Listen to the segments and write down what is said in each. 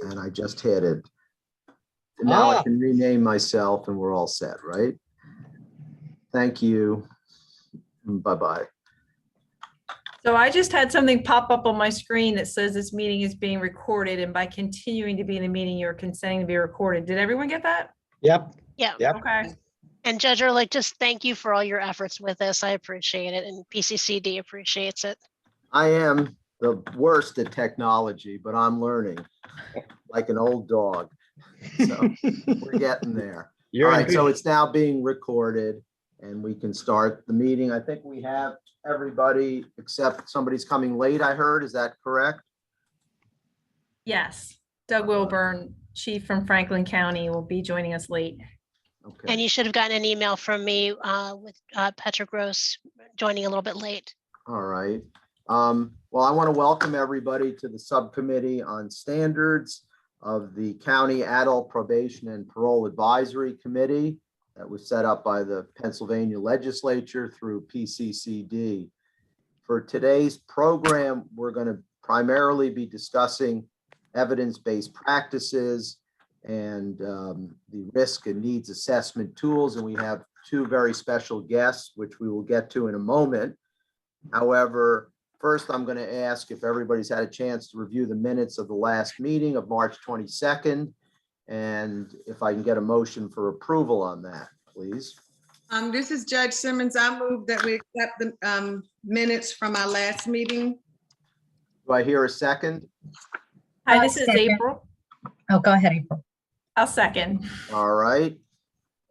and I just hit it. And now I can rename myself and we're all set, right? Thank you. Bye-bye. So I just had something pop up on my screen that says this meeting is being recorded, and by continuing to be in the meeting, you're consenting to be recorded. Did everyone get that? Yep. Yeah. Yep. Okay. And Judge Ehrlich, just thank you for all your efforts with this. I appreciate it, and PCCD appreciates it. I am the worst at technology, but I'm learning like an old dog. So we're getting there. All right, so it's now being recorded and we can start the meeting. I think we have everybody except somebody's coming late, I heard. Is that correct? Yes. Doug Wilburn, Chief from Franklin County, will be joining us late. Okay. And you should have gotten an email from me with Petra Gross joining a little bit late. All right. Well, I want to welcome everybody to the Subcommittee on Standards of the County Adult Probation and Parole Advisory Committee that was set up by the Pennsylvania Legislature through PCCD. For today's program, we're going to primarily be discussing evidence-based practices and the risk and needs assessment tools. And we have two very special guests, which we will get to in a moment. However, first, I'm going to ask if everybody's had a chance to review the minutes of the last meeting of March 22nd, and if I can get a motion for approval on that, please. This is Judge Simmons. I move that we accept the minutes from our last meeting. Do I hear a second? Hi, this is Second. April. Oh, go ahead, April. I'll second. All right.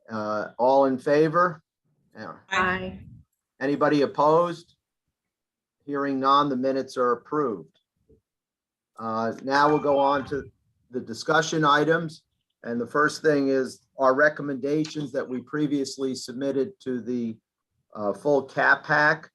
All in favor? Aye. Anybody opposed? Hearing none, the minutes are approved. Now we'll go on to the discussion items. And the first thing is our recommendations that we previously submitted to the full CAPAC,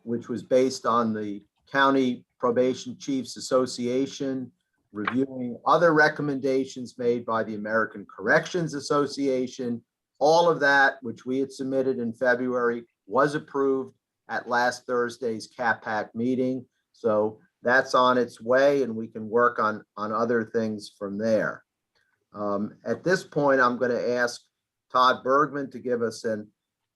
which was based on the County Probation Chiefs Association, reviewing other recommendations made by the American Corrections Association. All of that, which we had submitted in February, was approved at last Thursday's CAPAC meeting. So that's on its way and we can work on other things from there. At this point, I'm going to ask Todd Bergman to give us a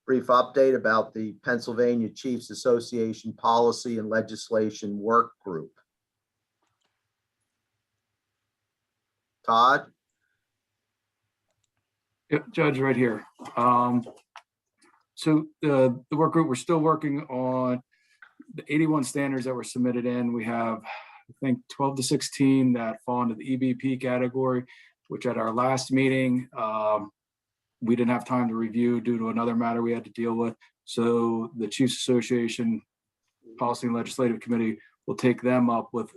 brief update about the Pennsylvania Chiefs Association Policy and Legislation Work Group. Todd? Yep, Judge, right here. So the work group, we're still working on the 81 standards that were submitted in. We have, I think, 12 to 16 that fall into the EBP category, which at our last meeting, we didn't have time to review due to another matter we had to deal with. So the Chiefs Association Policy and Legislative Committee will take them up with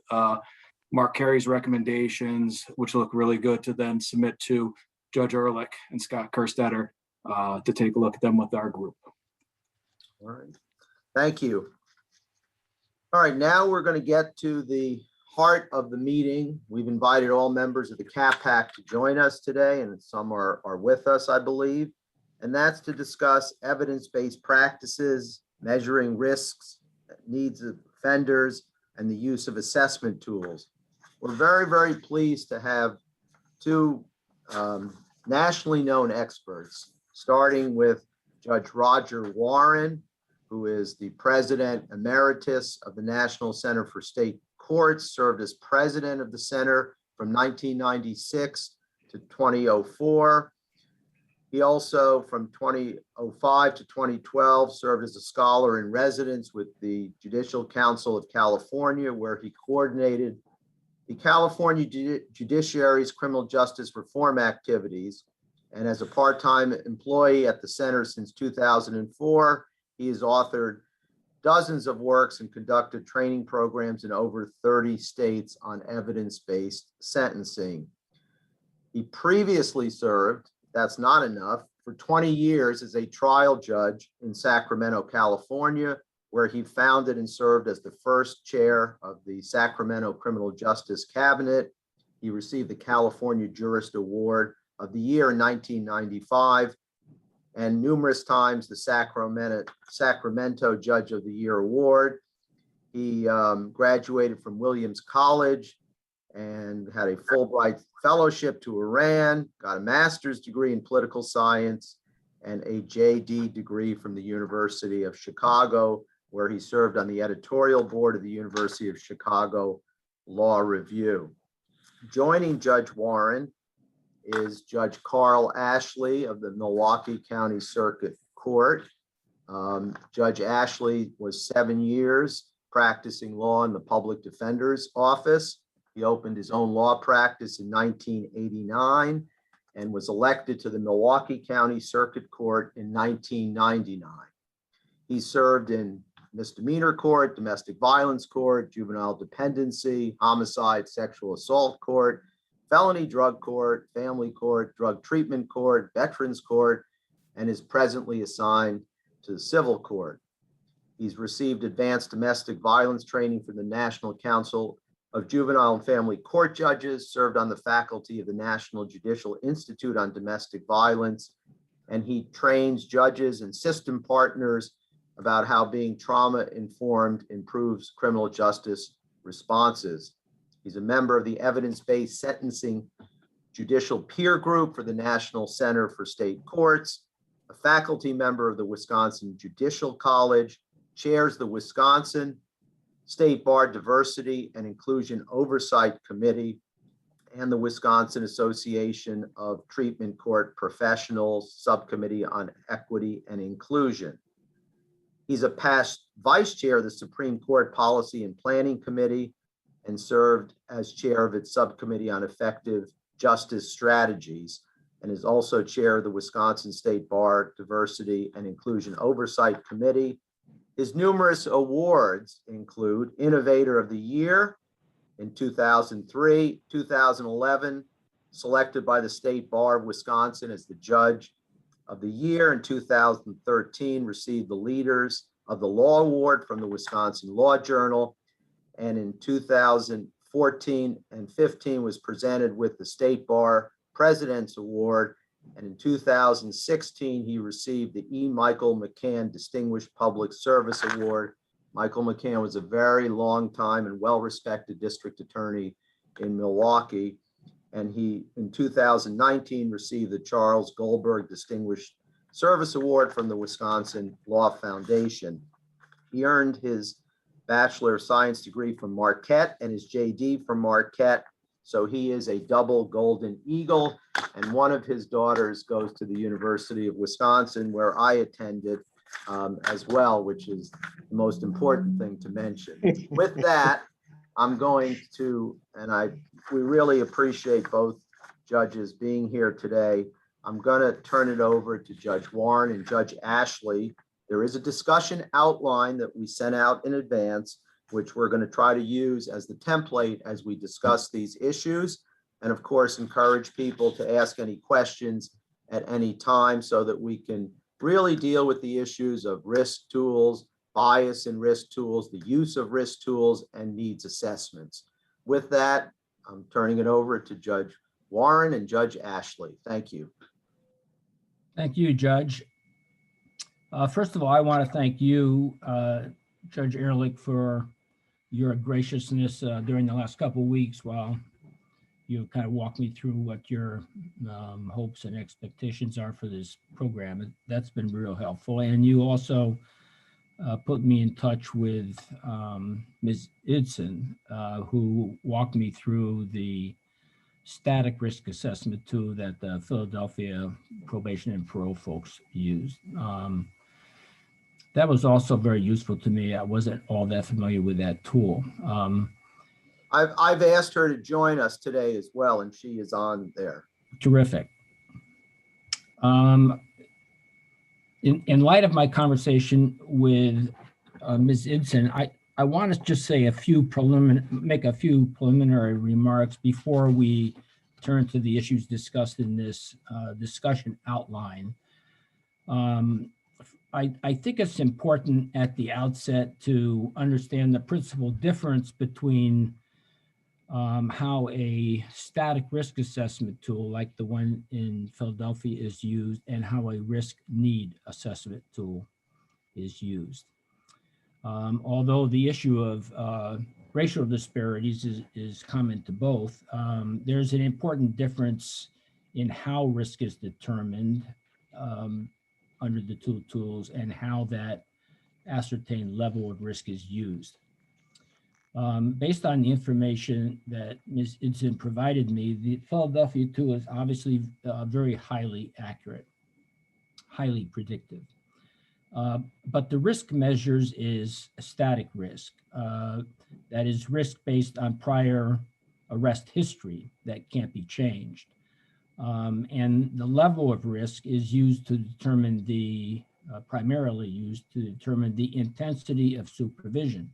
Mark Carey's recommendations, which look really good, to then submit to Judge Ehrlich and Scott Kerstetter to take a look at them with our group. All right, thank you. All right, now we're going to get to the heart of the meeting. We've invited all members of the CAPAC to join us today, and some are with us, I believe. And that's to discuss evidence-based practices, measuring risks, needs of offenders, and the use of assessment tools. We're very, very pleased to have two nationally known experts, starting with Judge Roger Warren, who is the President Emeritus of the National Center for State Courts, served as president of the center from 1996 to 2004. He also, from 2005 to 2012, served as a scholar in residence with the Judicial Council of California, where he coordinated the California Judiciary's criminal justice reform activities. And as a part-time employee at the center since 2004, he has authored dozens of works and conducted training programs in over 30 states on evidence-based sentencing. He previously served, that's not enough, for 20 years as a trial judge in Sacramento, California, where he founded and served as the first chair of the Sacramento Criminal Justice Cabinet. He received the California Jurist Award of the Year in 1995, and numerous times the Sacramento Judge of the Year Award. He graduated from Williams College and had a Fulbright fellowship to Iran, got a master's degree in political science and a JD degree from the University of Chicago, where he served on the editorial board of the University of Chicago Law Review. Joining Judge Warren is Judge Carl Ashley of the Milwaukee County Circuit Court. Judge Ashley was 7 years practicing law in the Public Defender's Office. He opened his own law practice in 1989 and was elected to the Milwaukee County Circuit Court in 1999. He served in misdemeanor court, domestic violence court, juvenile dependency, homicide, sexual assault court, felony drug court, family court, drug treatment court, veterans court, and is presently assigned to the civil court. He's received advanced domestic violence training from the National Council of Juvenile and Family Court Judges, served on the faculty of the National Judicial Institute on Domestic Violence, and he trains judges and system partners about how being trauma-informed improves criminal justice responses. He's a member of the Evidence-Based Sentencing Judicial Peer Group for the National Center for State Courts, a faculty member of the Wisconsin Judicial College, chairs the Wisconsin State Bar Diversity and Inclusion Oversight Committee, and the Wisconsin Association of Treatment Court Professionals Subcommittee on Equity and Inclusion. He's a past vice chair of the Supreme Court Policy and Planning Committee and served as chair of its subcommittee on effective justice strategies, and is also chair of the Wisconsin State Bar Diversity and Inclusion Oversight Committee. His numerous awards include Innovator of the Year in 2003, 2011, selected by the State Bar of Wisconsin as the Judge of the Year. In 2013, received the Leaders of the Law Award from the Wisconsin Law Journal. And in 2014 and 15 was presented with the State Bar President's Award. And in 2016, he received the E. Michael McCann Distinguished Public Service Award. Michael McCann was a very long time and well-respected district attorney in Milwaukee. And he, in 2019, received the Charles Goldberg Distinguished Service Award from the Wisconsin Law Foundation. He earned his Bachelor of Science degree from Marquette and his JD from Marquette. So he is a double Golden Eagle, and one of his daughters goes to the University of Wisconsin, where I attended as well, which is the most important thing to mention. With that, I'm going to, and we really appreciate both judges being here today. I'm going to turn it over to Judge Warren and Judge Ashley. There is a discussion outline that we sent out in advance, which we're going to try to use as the template as we discuss these issues. And of course, encourage people to ask any questions at any time so that we can really deal with the issues of risk tools, bias in risk tools, the use of risk tools, and needs assessments. With that, I'm turning it over to Judge Warren and Judge Ashley. Thank you. Thank you, Judge. First of all, I want to thank you, Judge Ehrlich, for your graciousness during the last couple of weeks while you kind of walked me through what your hopes and expectations are for this program. That's been real helpful. And you also put me in touch with Ms. Idson, who walked me through the static risk assessment tool that the Philadelphia probation and parole folks used. That was also very useful to me. I wasn't all that familiar with that tool. I've asked her to join us today as well, and she is on there. Terrific. In light of my conversation with Ms. Idson, I want to just say make a few preliminary remarks before we turn to the issues discussed in this discussion outline. I think it's important at the outset to understand the principal difference between how a static risk assessment tool like the one in Philadelphia is used and how a risk need assessment tool is used. Although the issue of racial disparities is common to both. There's an important difference in how risk is determined under the two tools and how that ascertained level of risk is used. Based on the information that Ms. Idson provided me, the Philadelphia tool is obviously very highly accurate, highly predictive. But the risk measures is a static risk. That is risk based on prior arrest history that can't be changed. And the level of risk is used to determine primarily used to determine the intensity of supervision,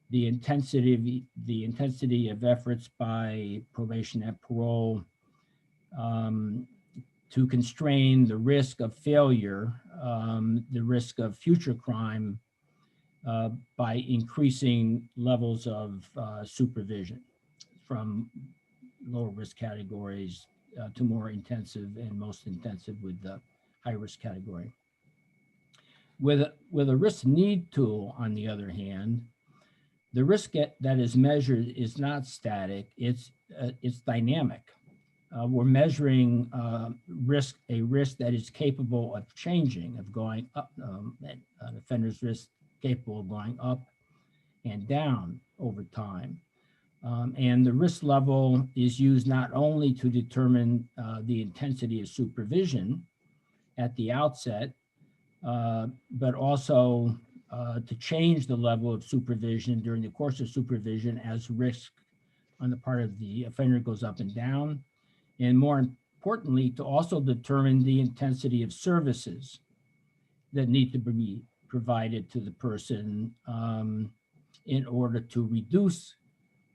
the intensity of efforts by probation and parole to constrain the risk of failure, the risk of future crime by increasing levels of supervision from lower risk categories to more intensive and most intensive with the high risk category. With a risk need tool, on the other hand, the risk that is measured is not static, it's dynamic. We're measuring a risk that is capable of changing, of going up, an offender's risk capable of going up and down over time. And the risk level is used not only to determine the intensity of supervision at the outset, but also to change the level of supervision during the course of supervision as risk on the part of the offender goes up and down. And more importantly, to also determine the intensity of services that need to be provided to the person in order to reduce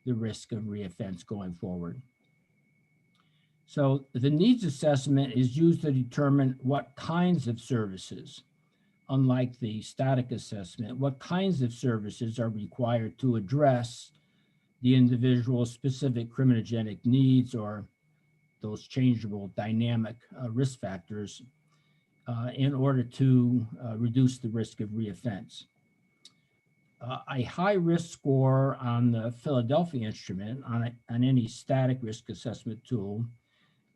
the risk of reoffense going forward. So the needs assessment is used to determine what kinds of services, unlike the static assessment, what kinds of services are required to address the individual's specific criminogenic needs or those changeable dynamic risk factors in order to reduce the risk of reoffense. A high risk score on the Philadelphia instrument on any static risk assessment tool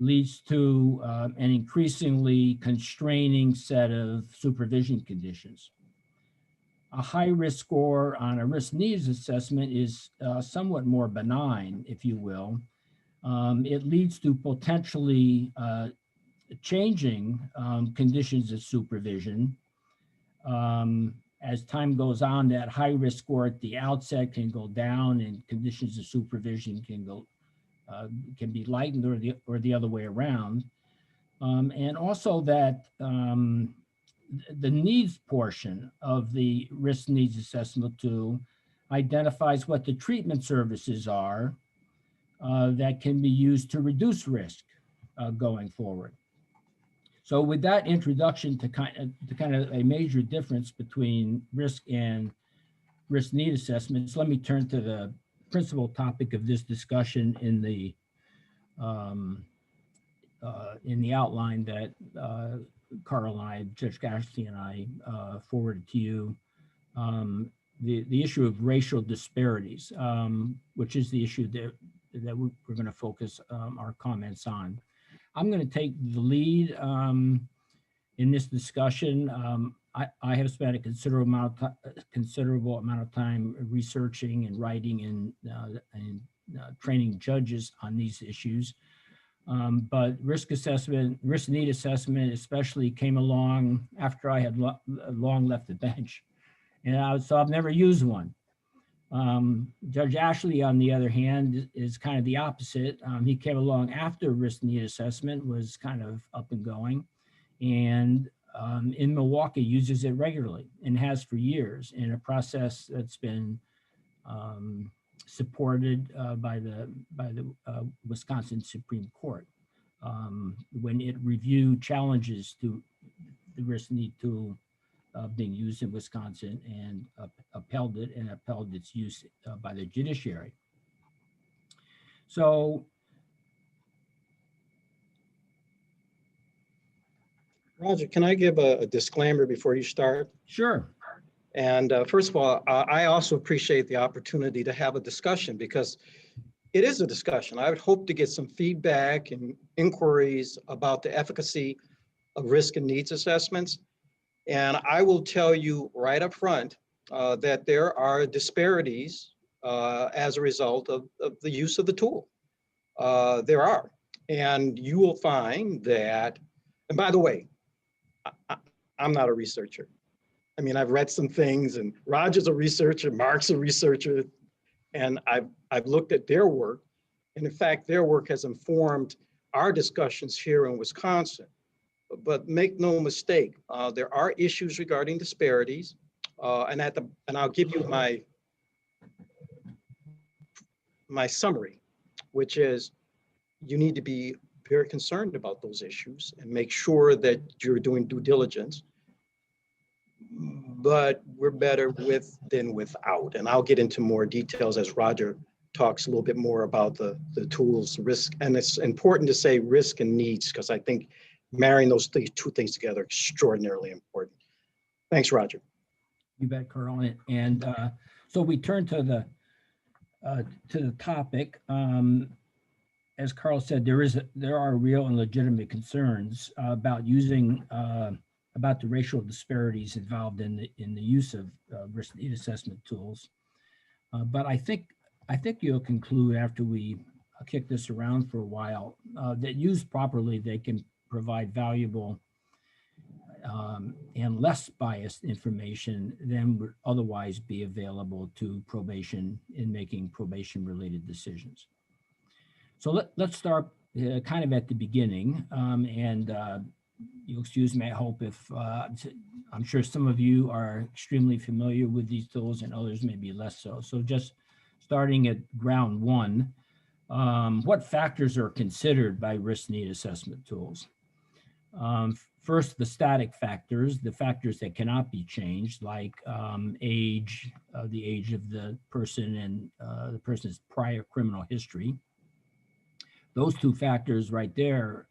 leads to an increasingly constraining set of supervision conditions. A high risk score on a risk needs assessment is somewhat more benign, if you will. It leads to potentially changing conditions of supervision. As time goes on, that high risk score at the outset can go down and conditions of supervision can be lightened or the other way around. And also that the needs portion of the risk needs assessment tool identifies what the treatment services are that can be used to reduce risk going forward. So with that introduction to kind of a major difference between risk and risk need assessments, let me turn to the principal topic of this discussion in the outline that Carl and I, Judge Gaston and I forwarded to you. The issue of racial disparities, which is the issue that we're going to focus our comments on. I'm going to take the lead in this discussion. I have spent a considerable amount of time researching and writing and training judges on these issues. But risk need assessment especially came along after I had long left the bench. And so I've never used one. Judge Ashley, on the other hand, is kind of the opposite. He came along after risk need assessment was kind of up and going, and in Milwaukee uses it regularly and has for years in a process that's been supported by the Wisconsin Supreme Court when it reviewed challenges to the risk need tool being used in Wisconsin and upheld it and upheld its use by the judiciary. So Roger, can I give a disclaimer before you start? sure. And first of all, I also appreciate the opportunity to have a discussion because it is a discussion. I would hope to get some feedback and inquiries about the efficacy of risk and needs assessments. And I will tell you right up front that there are disparities as a result of the use of the tool. There are. And you will find that, and by the way, I'm not a researcher. I mean, I've read some things, and Roger's a researcher, Mark's a researcher, and I've looked at their work. And in fact, their work has informed our discussions here in Wisconsin. But make no mistake, there are issues regarding disparities. And I'll give you my summary, which is you need to be very concerned about those issues and make sure that you're doing due diligence. But we're better with than without. And I'll get into more details as Roger talks a little bit more about the tools, risk. And it's important to say risk and needs, because I think marrying those two things together is extraordinarily important. Thanks, Roger. You bet, Carl. And so we turn to the topic. As Carl said, there are real and legitimate concerns about using about the racial disparities involved in the use of risk need assessment tools. But I think you'll conclude after we kick this around for a while that used properly, they can provide valuable and less biased information than would otherwise be available to probation in making probation-related decisions. So let's start kind of at the beginning, and you'll excuse me, I hope, if I'm sure some of you are extremely familiar with these tools and others may be less so. So just starting at ground one, what factors are considered by risk need assessment tools? First, the static factors, the factors that cannot be changed, like age, the age of the person and the person's prior criminal history. Those two factors right there,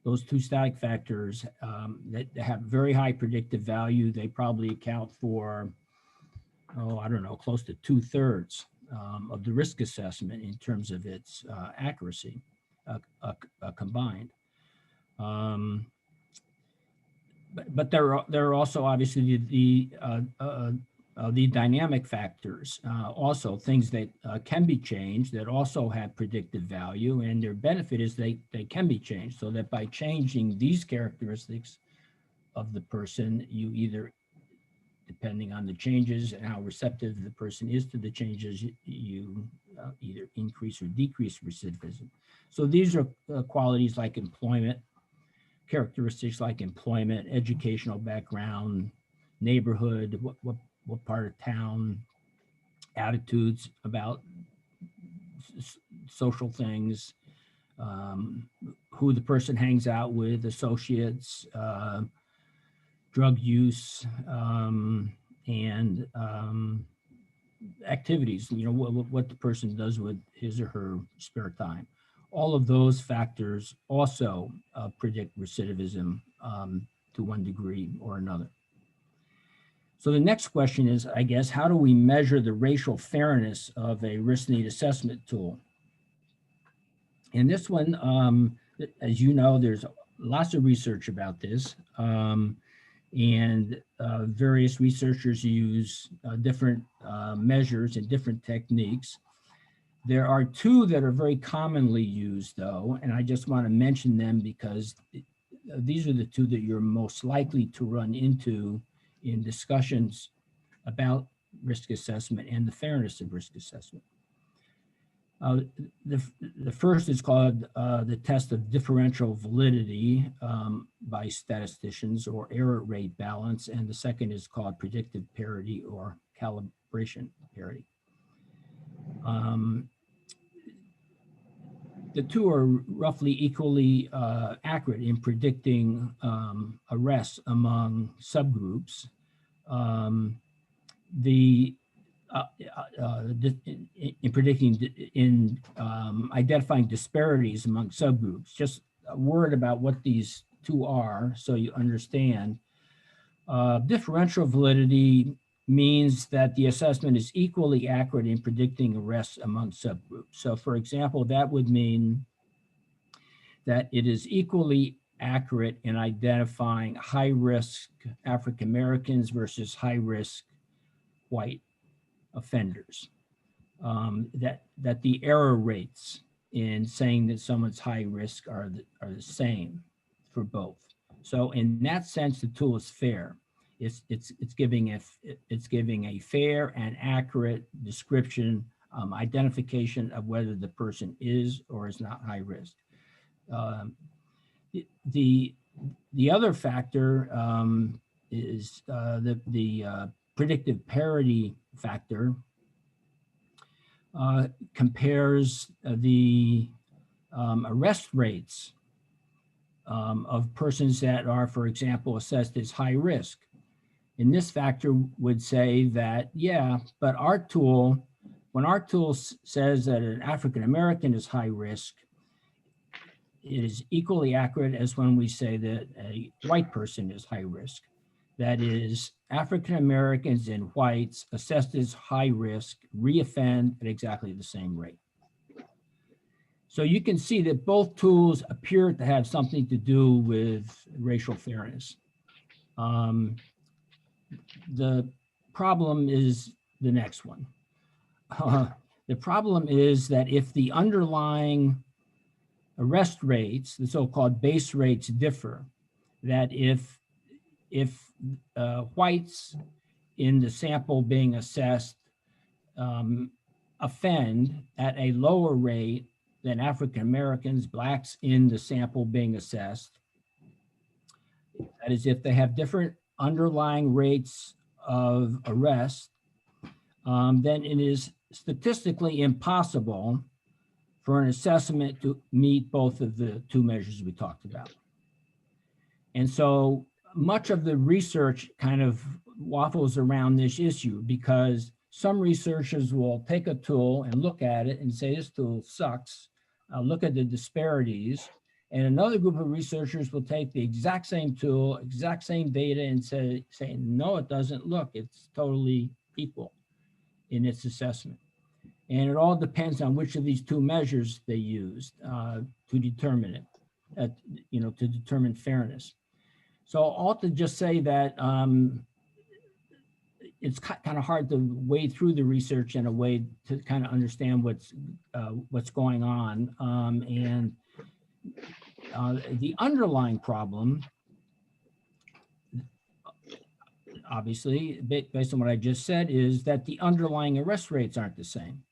those two static factors that have very high predictive value, they probably account for, I don't know, close to 2/3 of the risk assessment in terms of its accuracy combined. But there are also obviously the dynamic factors, also things that can be changed that also have predictive value, and their benefit is they can be changed, so that by changing these characteristics of the person, you either, depending on the changes and how receptive the person is to the changes, you either increase or decrease recidivism. So these are qualities like employment, characteristics like employment, educational background, neighborhood, what part of town, attitudes about social things, who the person hangs out with, associates, drug use, and activities, what the person does with his or her spare time. All of those factors also predict recidivism to one degree or another. So the next question is, I guess, how do we measure the racial fairness of a risk need assessment tool? And this one, as you know, there's lots of research about this, and various researchers use different measures and different techniques. There are two that are very commonly used, though, and I just want to mention them because these are the two that you're most likely to run into in discussions about risk assessment and the fairness of risk assessment. The first is called the test of differential validity by statisticians, or error rate balance, and the second is called predictive parity or calibration parity. The two are roughly equally accurate in predicting arrests among subgroups. In predicting, identifying disparities among subgroups. Just a word about what these two are so you understand. Differential validity means that the assessment is equally accurate in predicting arrests among subgroups. So for example, that would mean that it is equally accurate in identifying high-risk African Americans versus high-risk white offenders. That the error rates in saying that someone's high risk are the same for both. So in that sense, the tool is fair. It's giving a fair and accurate description, identification of whether the person is or is not high risk. The other factor is the predictive parity factor. Compares the arrest rates of persons that are, for example, assessed as high risk. And this factor would say that, yeah, but our tool, when our tool says that an African American is high risk, it is equally accurate as when we say that a white person is high risk. That is, African Americans and whites assessed as high risk reoffend at exactly the same rate. So you can see that both tools appear to have something to do with racial fairness. The problem is the next one. The problem is that if the underlying arrest rates, the so-called base rates, differ, that if whites in the sample being assessed offend at a lower rate than African Americans, blacks in the sample being assessed, that is, if they have different underlying rates of arrest, then it is statistically impossible for an assessment to meet both of the two measures we talked about. And so much of the research kind of waffles around this issue because some researchers will take a tool and look at it and say, this tool sucks. Look at the disparities. And another group of researchers will take the exact same tool, exact same data and say, no, it doesn't look, it's totally equal in its assessment. And it all depends on which of these two measures they used to determine it, to determine fairness. So all to just say that it's kind of hard to wade through the research in a way to kind of understand what's going on. And the underlying problem, obviously, based on what I just said, is that the underlying arrest rates aren't the same.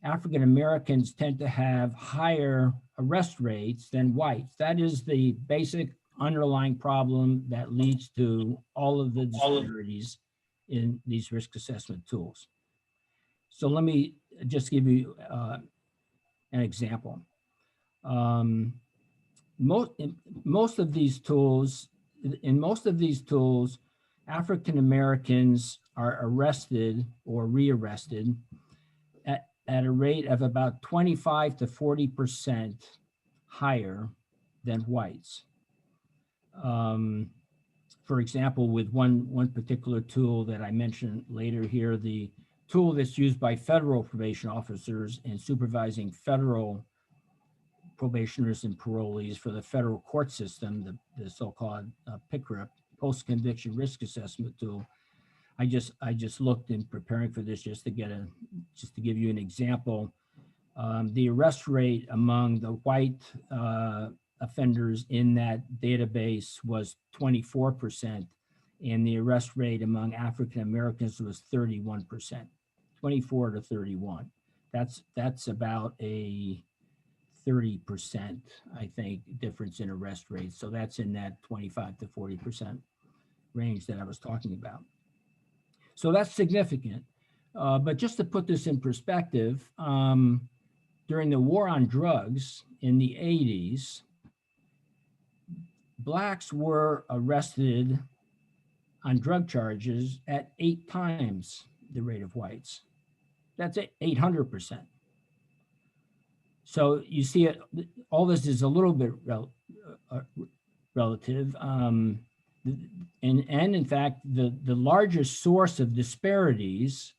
African Americans tend to have higher arrest rates than whites. That is the basic underlying problem that leads to all of the disparities in these risk assessment tools. So let me just give you an example. In most of these tools, African Americans are arrested or rearrested at a rate of about 25 to 40% higher than whites. For example, with one particular tool that I mentioned later here, the tool that's used by federal probation officers in supervising federal probationers and parolees for the federal court system, the so-called PICRA, post-conviction risk assessment tool. I just looked in preparing for this just to give you an example. The arrest rate among the white offenders in that database was 24%, and the arrest rate among African Americans was 31%, 24 to 31. That's about a 30%, I think, difference in arrest rates. So that's in that 25 to 40% range that I was talking about. So that's significant. But just to put this in perspective, during the war on drugs in the 80s, blacks were arrested on drug charges at 8 times the rate of whites. That's 800%. So you see, all this is a little bit relative. And in fact, the largest source of disparities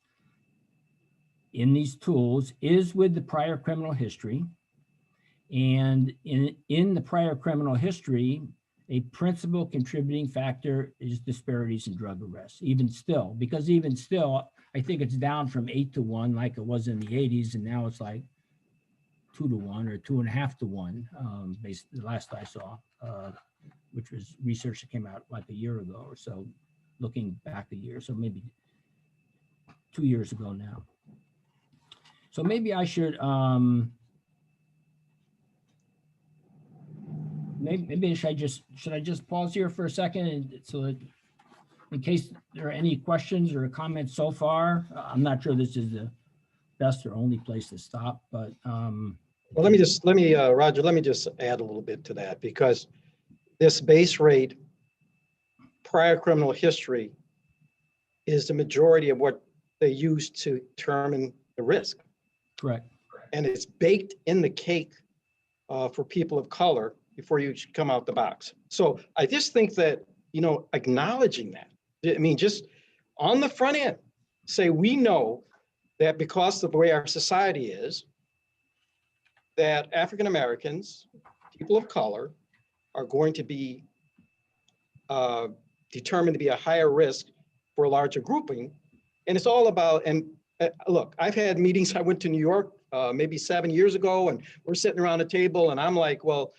in these tools is with the prior criminal history. And in the prior criminal history, a principal contributing factor is disparities in drug arrests, even still, because even still, I think it's down from 8 to 1 like it was in the 80s, and now it's like 2 to 1 or 2.5 to 1, based the last I saw, which was research that came out like a year ago or so, looking back a year, so maybe 2 years ago now. So maybe I should, maybe should I just pause here for a second, and so that in case there are any questions or comments so far? I'm not sure this is the best or only place to stop, but Well, Roger, let me just add a little bit to that, because this base rate prior criminal history is the majority of what they use to determine the risk. correct. And it's baked in the cake for people of color before you come out the box. So I just think that, acknowledging that, I mean, just on the front end, say, we know that because of the way our society is, that African Americans, people of color, are going to be determined to be a higher risk for a larger grouping. And it's all about, and look, I've had meetings, I went to New York maybe 7 years ago, and we're sitting around a table and I'm like, well,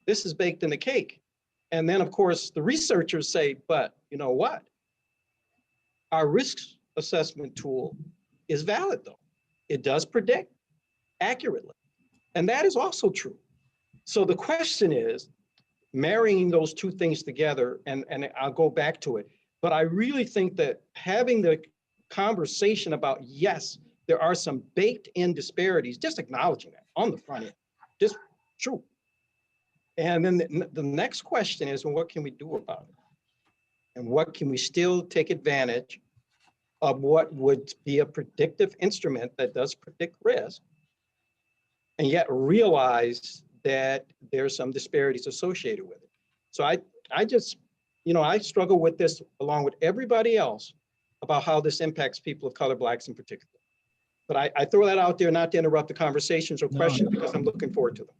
this is baked in the cake. And then of course the researchers say, but you know what? Our risk assessment tool is valid though. It does predict accurately. And that is also true. So the question is marrying those two things together, and I'll go back to it, but I really think that having the conversation about, yes, there are some baked in disparities, just acknowledging that on the front end, just true. And then the next question is, well, what can we do about it? And what can we still take advantage of what would be a predictive instrument that does predict risk, and yet realize that there's some disparities associated with it. So I just, I struggle with this along with everybody else about how this impacts people of color, Blacks in particular. But I throw that out there not to interrupt the conversations or questions, because I'm looking forward to them.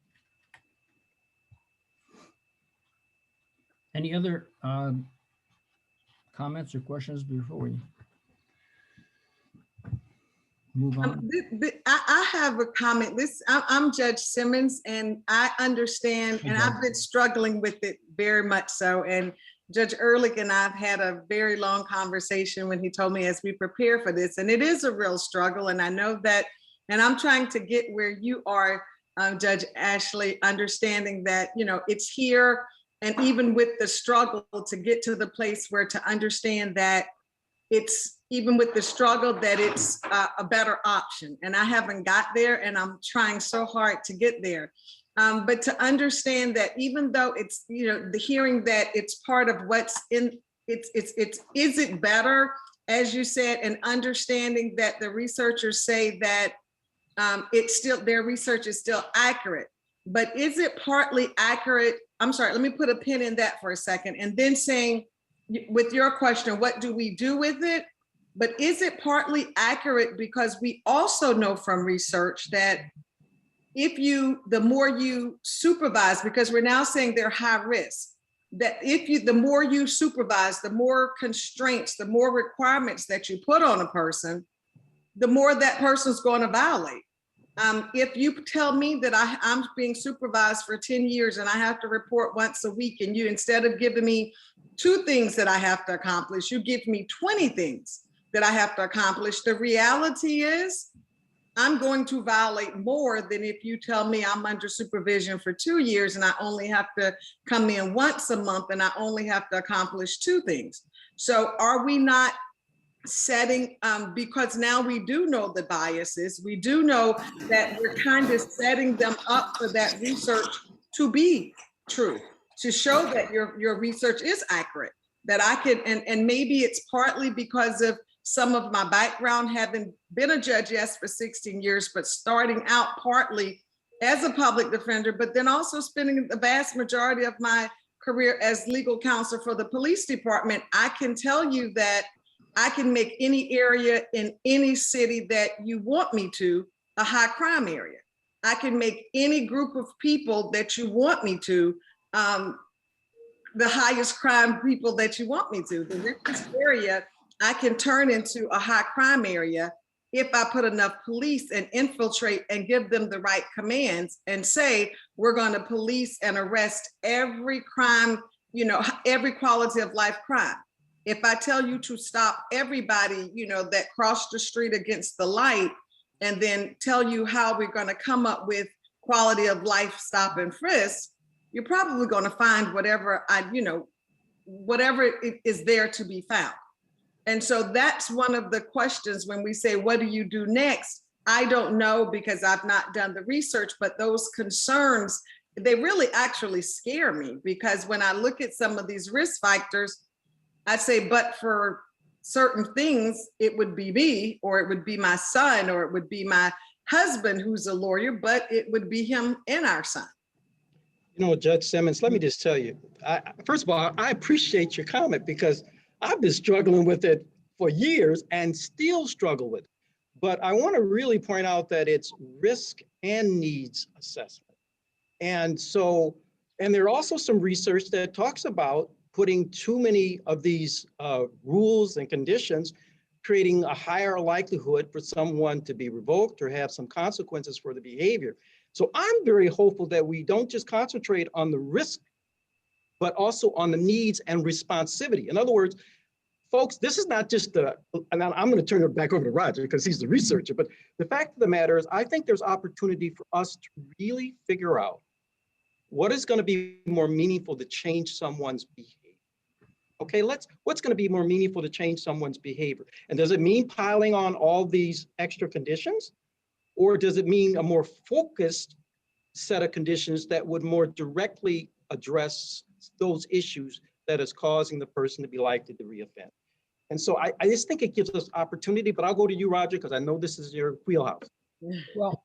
Any other comments or questions before we move on? I have a comment. I'm Judge Simmons, and I understand, and I've been struggling with it very much so. And Judge Ehrlich and I've had a very long conversation when he told me as we prepare for this, and it is a real struggle. And I know that, and I'm trying to get where you are, Judge Ashley, understanding that, it's here. And even with the struggle to get to the place where to understand that it's, even with the struggle, that it's a better option. And I haven't got there, and I'm trying so hard to get there. But to understand that even though it's, the hearing that it's part of what's in, is it better, as you said, and understanding that the researchers say that it's still, their research is still accurate, but is it partly accurate? I'm sorry, let me put a pin in that for a second. And then saying, with your question, what do we do with it? But is it partly accurate? Because we also know from research that the more you supervise, because we're now saying they're high risk, that the more you supervise, the more constraints, the more requirements that you put on a person, the more that person's going to violate. If you tell me that I'm being supervised for 10 years and I have to report once a week, and you, instead of giving me 2 things that I have to accomplish, you give me 20 things that I have to accomplish, the reality is I'm going to violate more than if you tell me I'm under supervision for 2 years and I only have to come in once a month and I only have to accomplish 2 things. So are we not setting, because now we do know the biases, we do know that we're kind of setting them up for that research to be true, to show that your research is accurate, that I can, and maybe it's partly because of some of my background, having been a judge, yes, for 16 years, but starting out partly as a public defender, but then also spending the vast majority of my career as legal counsel for the police department, I can tell you that I can make any area in any city that you want me to a high crime area. I can make any group of people that you want me to the highest crime people that you want me to. The richest area I can turn into a high crime area if I put enough police and infiltrate and give them the right commands and say, we're going to police and arrest every crime, every quality of life crime. If I tell you to stop everybody, that crossed the street against the light, and then tell you how we're going to come up with quality of life stop and frisk, you're probably going to find whatever is there to be found. And so that's one of the questions when we say, what do you do next? I don't know, because I've not done the research, but those concerns, they really actually scare me, because when I look at some of these risk factors, I say, but for certain things, it would be me, or it would be my son, or it would be my husband who's a lawyer, but it would be him and our son. Judge Simmons, let me just tell you, first of all, I appreciate your comment, because I've been struggling with it for years and still struggle with it. But I want to really point out that it's risk and needs assessment. And there are also some research that talks about putting too many of these rules and conditions, creating a higher likelihood for someone to be revoked or have some consequences for the behavior. So I'm very hopeful that we don't just concentrate on the risk, but also on the needs and responsivity. In other words, folks, this is not just and I'm going to turn it back over to Roger because he's the researcher, but the fact of the matter is, I think there's opportunity for us to really figure out what is going to be more meaningful to change someone's behavior. Okay, what's going to be more meaningful to change someone's behavior? And does it mean piling on all these extra conditions? Or does it mean a more focused set of conditions that would more directly address those issues that is causing the person to be likely to reoffend? And so I just think it gives us opportunity, but I'll go to you, Roger, because I know this is your wheelhouse. Well,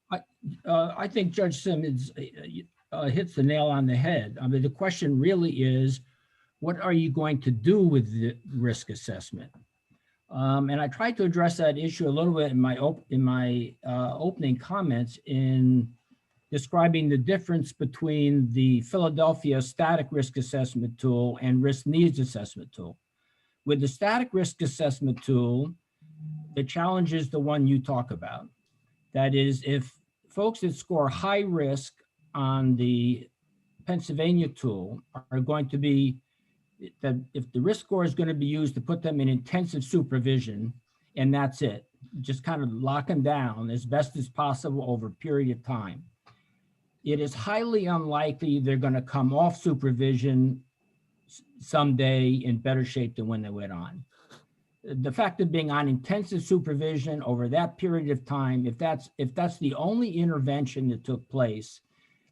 I think Judge Simmons hits the nail on the head. I mean, the question really is, what are you going to do with the risk assessment? And I tried to address that issue a little bit in my opening comments in describing the difference between the Philadelphia static risk assessment tool and risk needs assessment tool. With the static risk assessment tool, the challenge is the one you talk about. That is, if folks that score high risk on the Pennsylvania tool are going to be, that if the risk score is going to be used to put them in intensive supervision, and that's it, just kind of lock them down as best as possible over a period of time, it is highly unlikely they're going to come off supervision someday in better shape than when they went on. The fact of being on intensive supervision over that period of time, if that's the only intervention that took place,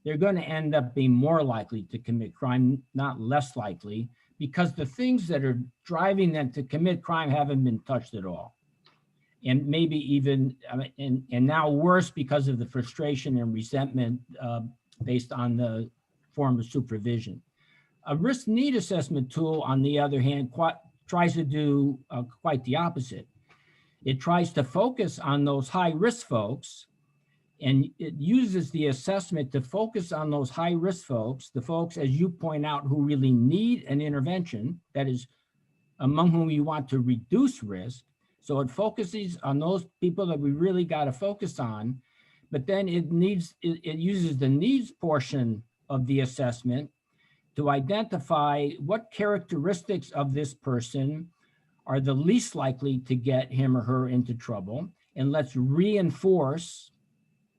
they're going to end up being more likely to commit crime, not less likely, because the things that are driving them to commit crime haven't been touched at all. And maybe even, and now worse because of the frustration and resentment based on the form of supervision. A risk need assessment tool, on the other hand, tries to do quite the opposite. It tries to focus on those high risk folks, and it uses the assessment to focus on those high risk folks, the folks, as you point out, who really need an intervention, that is, among whom you want to reduce risk. So it focuses on those people that we really got to focus on, but then it uses the needs portion of the assessment to identify what characteristics of this person are the least likely to get him or her into trouble, and let's reinforce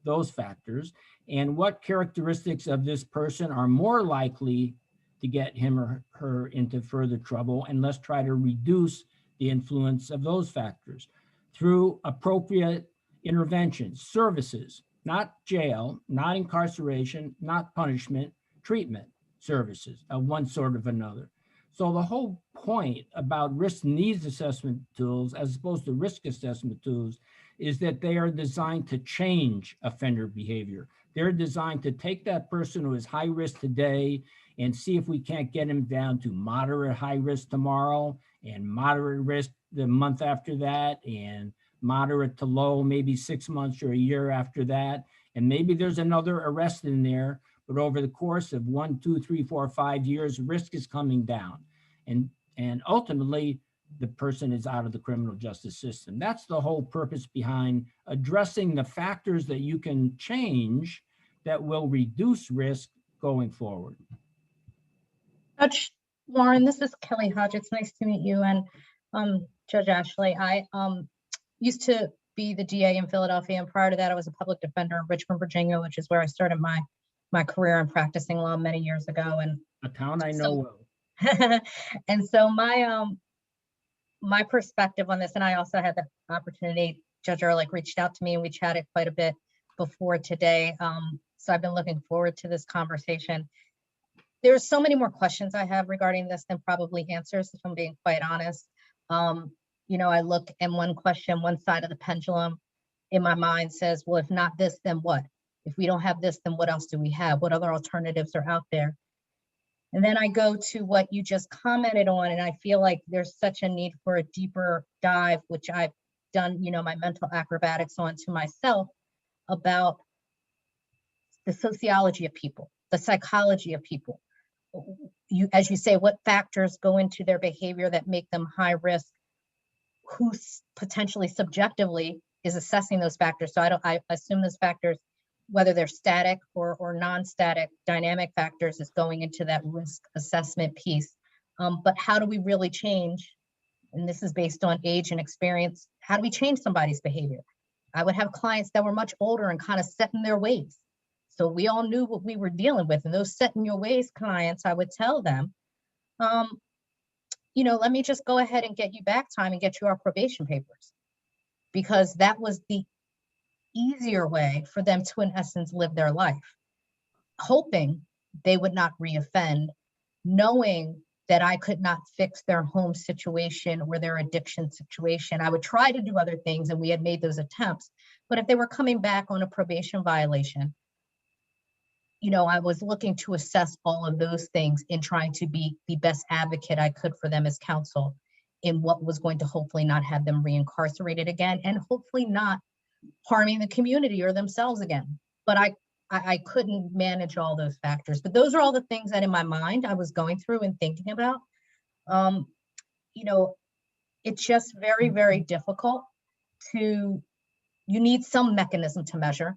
those factors, and what characteristics of this person are more likely to get him or her into further trouble, and let's try to reduce the influence of those factors through appropriate interventions, services, not jail, not incarceration, not punishment, treatment services of one sort or another. So the whole point about risk needs assessment tools, as opposed to risk assessment tools, is that they are designed to change offender behavior, They're designed to take that person who is high risk today and see if we can't get him down to moderate high risk tomorrow and moderate risk the month after that and moderate to low, maybe 6 months or a year after that. And maybe there's another arrest in there, but over the course of 1, 2, 3, 4, 5 years, risk is coming down. And ultimately, the person is out of the criminal justice system. That's the whole purpose behind addressing the factors that you can change that will reduce risk going forward. Judge Warren, this is Kelly Hodge. It's nice to meet you and Judge Ashley. I used to be the DA in Philadelphia, and prior to that, I was a public defender in Richmond, Virginia, which is where I started my career in practicing law many years ago. And A town I know well. and so my perspective on this, and I also had the opportunity, Judge Ehrlich reached out to me and we chatted quite a bit before today. So I've been looking forward to this conversation. There's so many more questions I have regarding this than probably answers, if I'm being quite honest. You know, I look and one question, one side of the pendulum in my mind says, well, if not this, then what? If we don't have this, then what else do we have? What other alternatives are out there? And then I go to what you just commented on, and I feel like there's such a need for a deeper dive, which I've done, you know, my mental acrobatics on to myself about the sociology of people, the psychology of people. You, as you say, what factors go into their behavior that make them high risk? Who potentially subjectively is assessing those factors? So I assume those factors, whether they're static or non-static dynamic factors, is going into that risk assessment piece. But how do we really change? And this is based on age and experience. How do we change somebody's behavior? I would have clients that were much older and kind of set in their ways. So we all knew what we were dealing with. And those set in your ways clients, I would tell them, you know, let me just go ahead and get you back time and get you our probation papers, because that was the easier way for them to, in essence, live their life, hoping they would not reoffend, knowing that I could not fix their home situation or their addiction situation. I would try to do other things, and we had made those attempts. But if they were coming back on a probation violation, you know, I was looking to assess all of those things in trying to be the best advocate I could for them as counsel in what was going to hopefully not have them reincarcerated again, and hopefully not harming the community or themselves again. But I couldn't manage all those factors. But those are all the things that in my mind I was going through and thinking about. You know, it's just very, very difficult to, you need some mechanism to measure.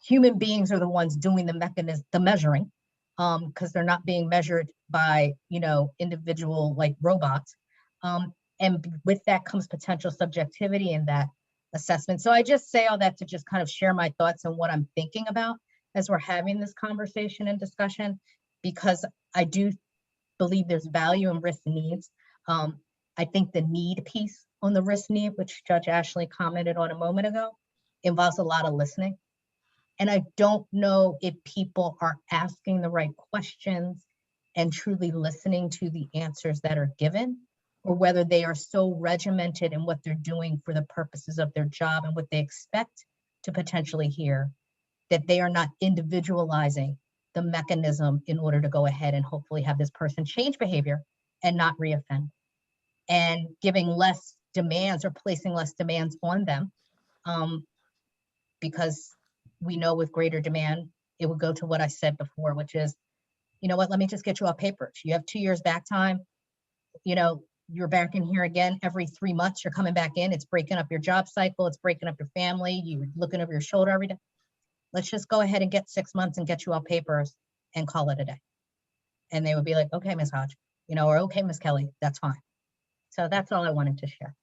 Human beings are the ones doing the measuring, because they're not being measured by, you know, individual like robots. And with that comes potential subjectivity in that assessment. So I just say all that to just kind of share my thoughts on what I'm thinking about as we're having this conversation and discussion, because I do believe there's value in risk needs. I think the need piece on the risk need, which Judge Ashley commented on a moment ago, involves a lot of listening. And I don't know if people are asking the right questions and truly listening to the answers that are given, or whether they are so regimented in what they're doing for the purposes of their job and what they expect to potentially hear, that they are not individualizing the mechanism in order to go ahead and hopefully have this person change behavior and not reoffend, and giving less demands or placing less demands on them, because we know with greater demand, it would go to what I said before, which is, you know what, let me just get you off papers. You have 2 years back time. You know, you're back in here again every 3 months, you're coming back in. It's breaking up your job cycle. It's breaking up your family. You're looking over your shoulder every day. Let's just go ahead and get 6 months and get you off papers and call it a day. And they would be like, okay, Ms. Hodge, you know, or okay, Ms. Kelly, that's fine. So that's all I wanted to share.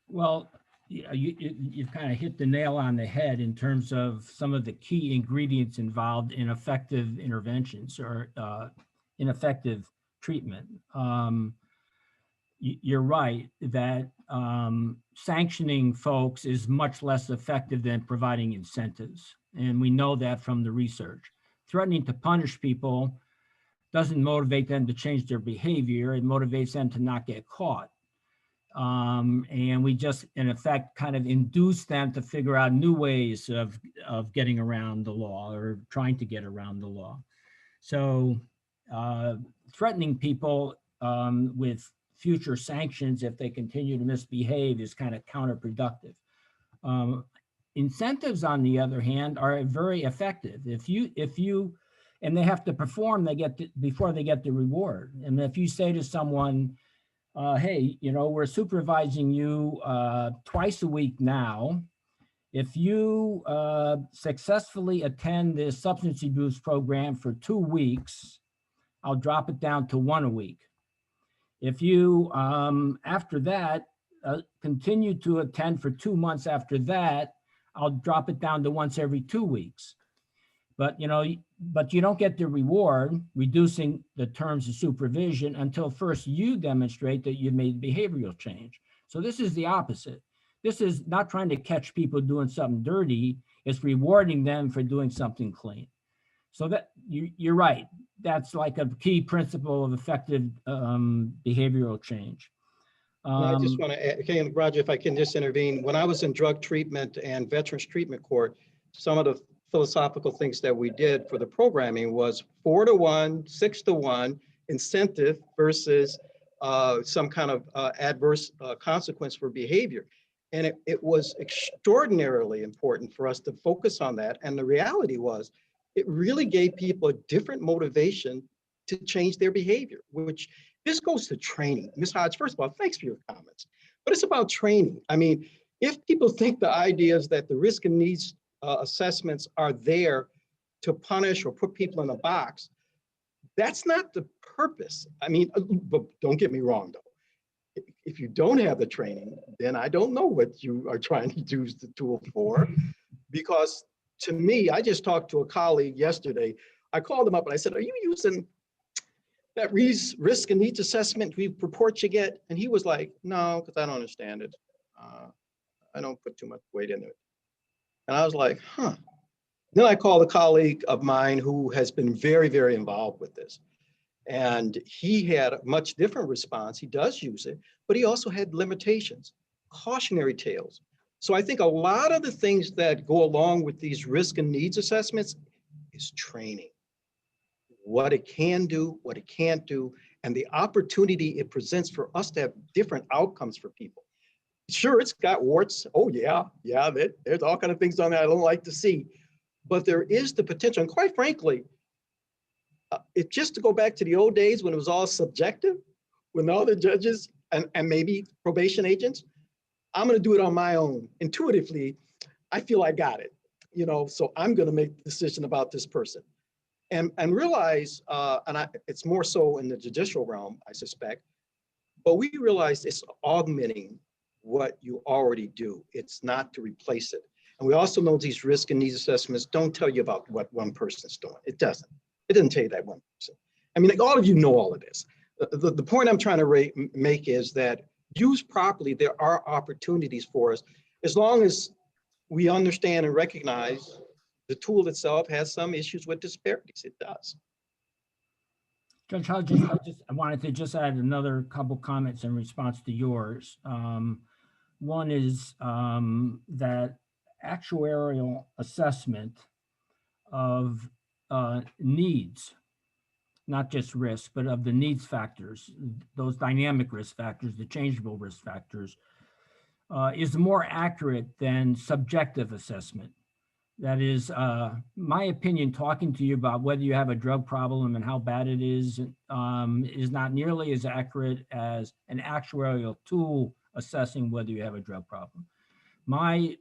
Well, you've kind of hit the nail on the head in terms of some of the key ingredients involved in effective interventions or ineffective treatment. You're right that sanctioning folks is much less effective than providing incentives. And we know that from the research. Threatening to punish people doesn't motivate them to change their behavior. It motivates them to not get caught. And we just, in effect, kind of induce them to figure out new ways of getting around the law or trying to get around the law. So threatening people with future sanctions if they continue to misbehave is kind of counterproductive. Incentives, on the other hand, are very effective. If you, and they have to perform, before they get the reward. And if you say to someone, hey, we're supervising you twice a week now. If you successfully attend this substance abuse program for 2 weeks, I'll drop it down to 1 a week. If you, after that, continue to attend for 2 months after that, I'll drop it down to once every 2 weeks. But you don't get the reward, reducing the terms of supervision, until first you demonstrate that you've made behavioral change. So this is the opposite. This is not trying to catch people doing something dirty, it's rewarding them for doing something clean. So that you're right. That's like a key principle of effective behavioral change. I just want to add, okay, Roger, if I can just intervene. When I was in drug treatment and veterans treatment court, some of the philosophical things that we did for the programming was 4-to-1, 6-to-1 incentive versus some kind of adverse consequence for behavior. And it was extraordinarily important for us to focus on that. And the reality was, it really gave people a different motivation to change their behavior, which this goes to training. Ms. Hodge, first of all, thanks for your comments, but it's about training. I mean, if people think the idea is that the risk and needs assessments are there to punish or put people in a box, that's not the purpose. I mean, but don't get me wrong though. If you don't have the training, then I don't know what you are trying to use the tool for, because to me, I just talked to a colleague yesterday. I called him up and I said, are you using that risk and needs assessment report you get? And he was like, no, because I don't understand it. I don't put too much weight into it. And I was like, huh. Then I called a colleague of mine who has been very, very involved with this. And he had a much different response. He does use it, but he also had limitations, cautionary tales. So I think a lot of the things that go along with these risk and needs assessments is training. What it can do, what it can't do, and the opportunity it presents for us to have different outcomes for people. Sure, it's got warts. Oh yeah, there's all kinds of things on there I don't like to see. But there is the potential, and quite frankly, it's just to go back to the old days when it was all subjective, when all the judges and maybe probation agents, I'm gonna do it on my own. Intuitively, I feel I got it, so I'm gonna make the decision about this person. And realize, it's more so in the judicial realm, I suspect, but we realize it's augmenting what you already do. It's not to replace it. And we also know these risk and needs assessments don't tell you about what one person's doing. It doesn't. It doesn't tell you that one person. I mean, like, all of you know all of this. The point I'm trying to make is that used properly, there are opportunities for us, as long as we understand and recognize the tool itself has some issues with disparities. It does. Judge Hodges, I wanted to just add another couple comments in response to yours. One is that actuarial assessment of needs, not just risk, but of the needs factors, those dynamic risk factors, the changeable risk factors, is more accurate than subjective assessment. That is, my opinion, talking to you about whether you have a drug problem and how bad it is not nearly as accurate as an actuarial tool assessing whether you have a drug problem. My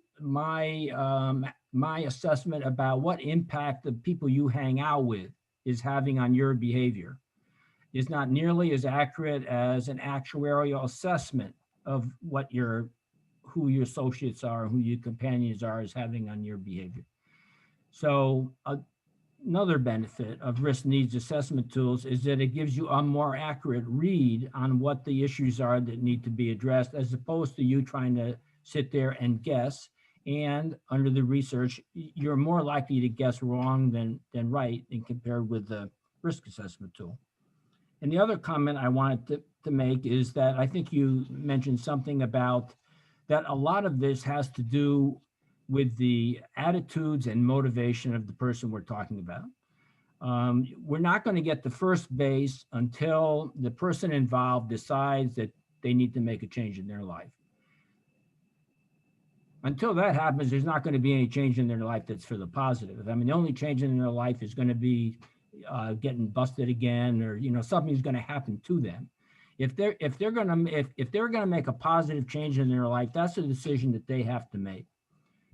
assessment about what impact the people you hang out with is having on your behavior is not nearly as accurate as an actuarial assessment of what who your associates are, who your companions are, is having on your behavior. So another benefit of risk needs assessment tools is that it gives you a more accurate read on what the issues are that need to be addressed, as opposed to you trying to sit there and guess. And under the research, you're more likely to guess wrong than right, and compared with the risk assessment tool. And the other comment I wanted to make is that I think you mentioned something about that a lot of this has to do with the attitudes and motivation of the person we're talking about. We're not going to get to first base until the person involved decides that they need to make a change in their life. Until that happens, there's not going to be any change in their life that's for the positive. I mean, the only change in their life is going to be getting busted again, or something's going to happen to them. If they're going to make a positive change in their life, that's a decision that they have to make,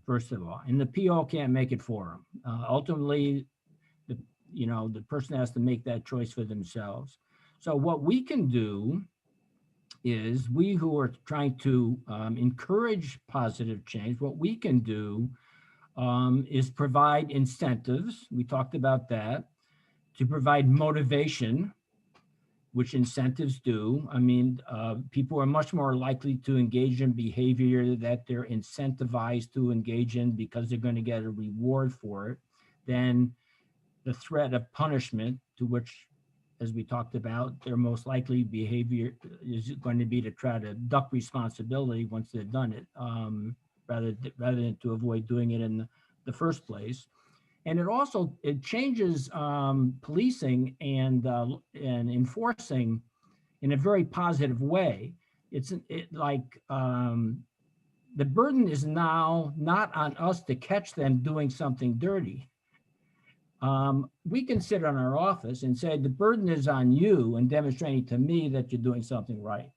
first of all, and the PO can't make it for them. Ultimately, the person has to make that choice for themselves. So what we can do is, we who are trying to encourage positive change, what we can do is provide incentives. We talked about that. To provide motivation, which incentives do. I mean, people are much more likely to engage in behavior that they're incentivized to engage in because they're going to get a reward for it, than the threat of punishment, to which, as we talked about, their most likely behavior is going to be to try to duck responsibility once they've done it, rather than to avoid doing it in the first place. And it changes policing and enforcing in a very positive way. The burden is now not on us to catch them doing something dirty. We can sit in our office and say, the burden is on you in demonstrating to me that you're doing something right.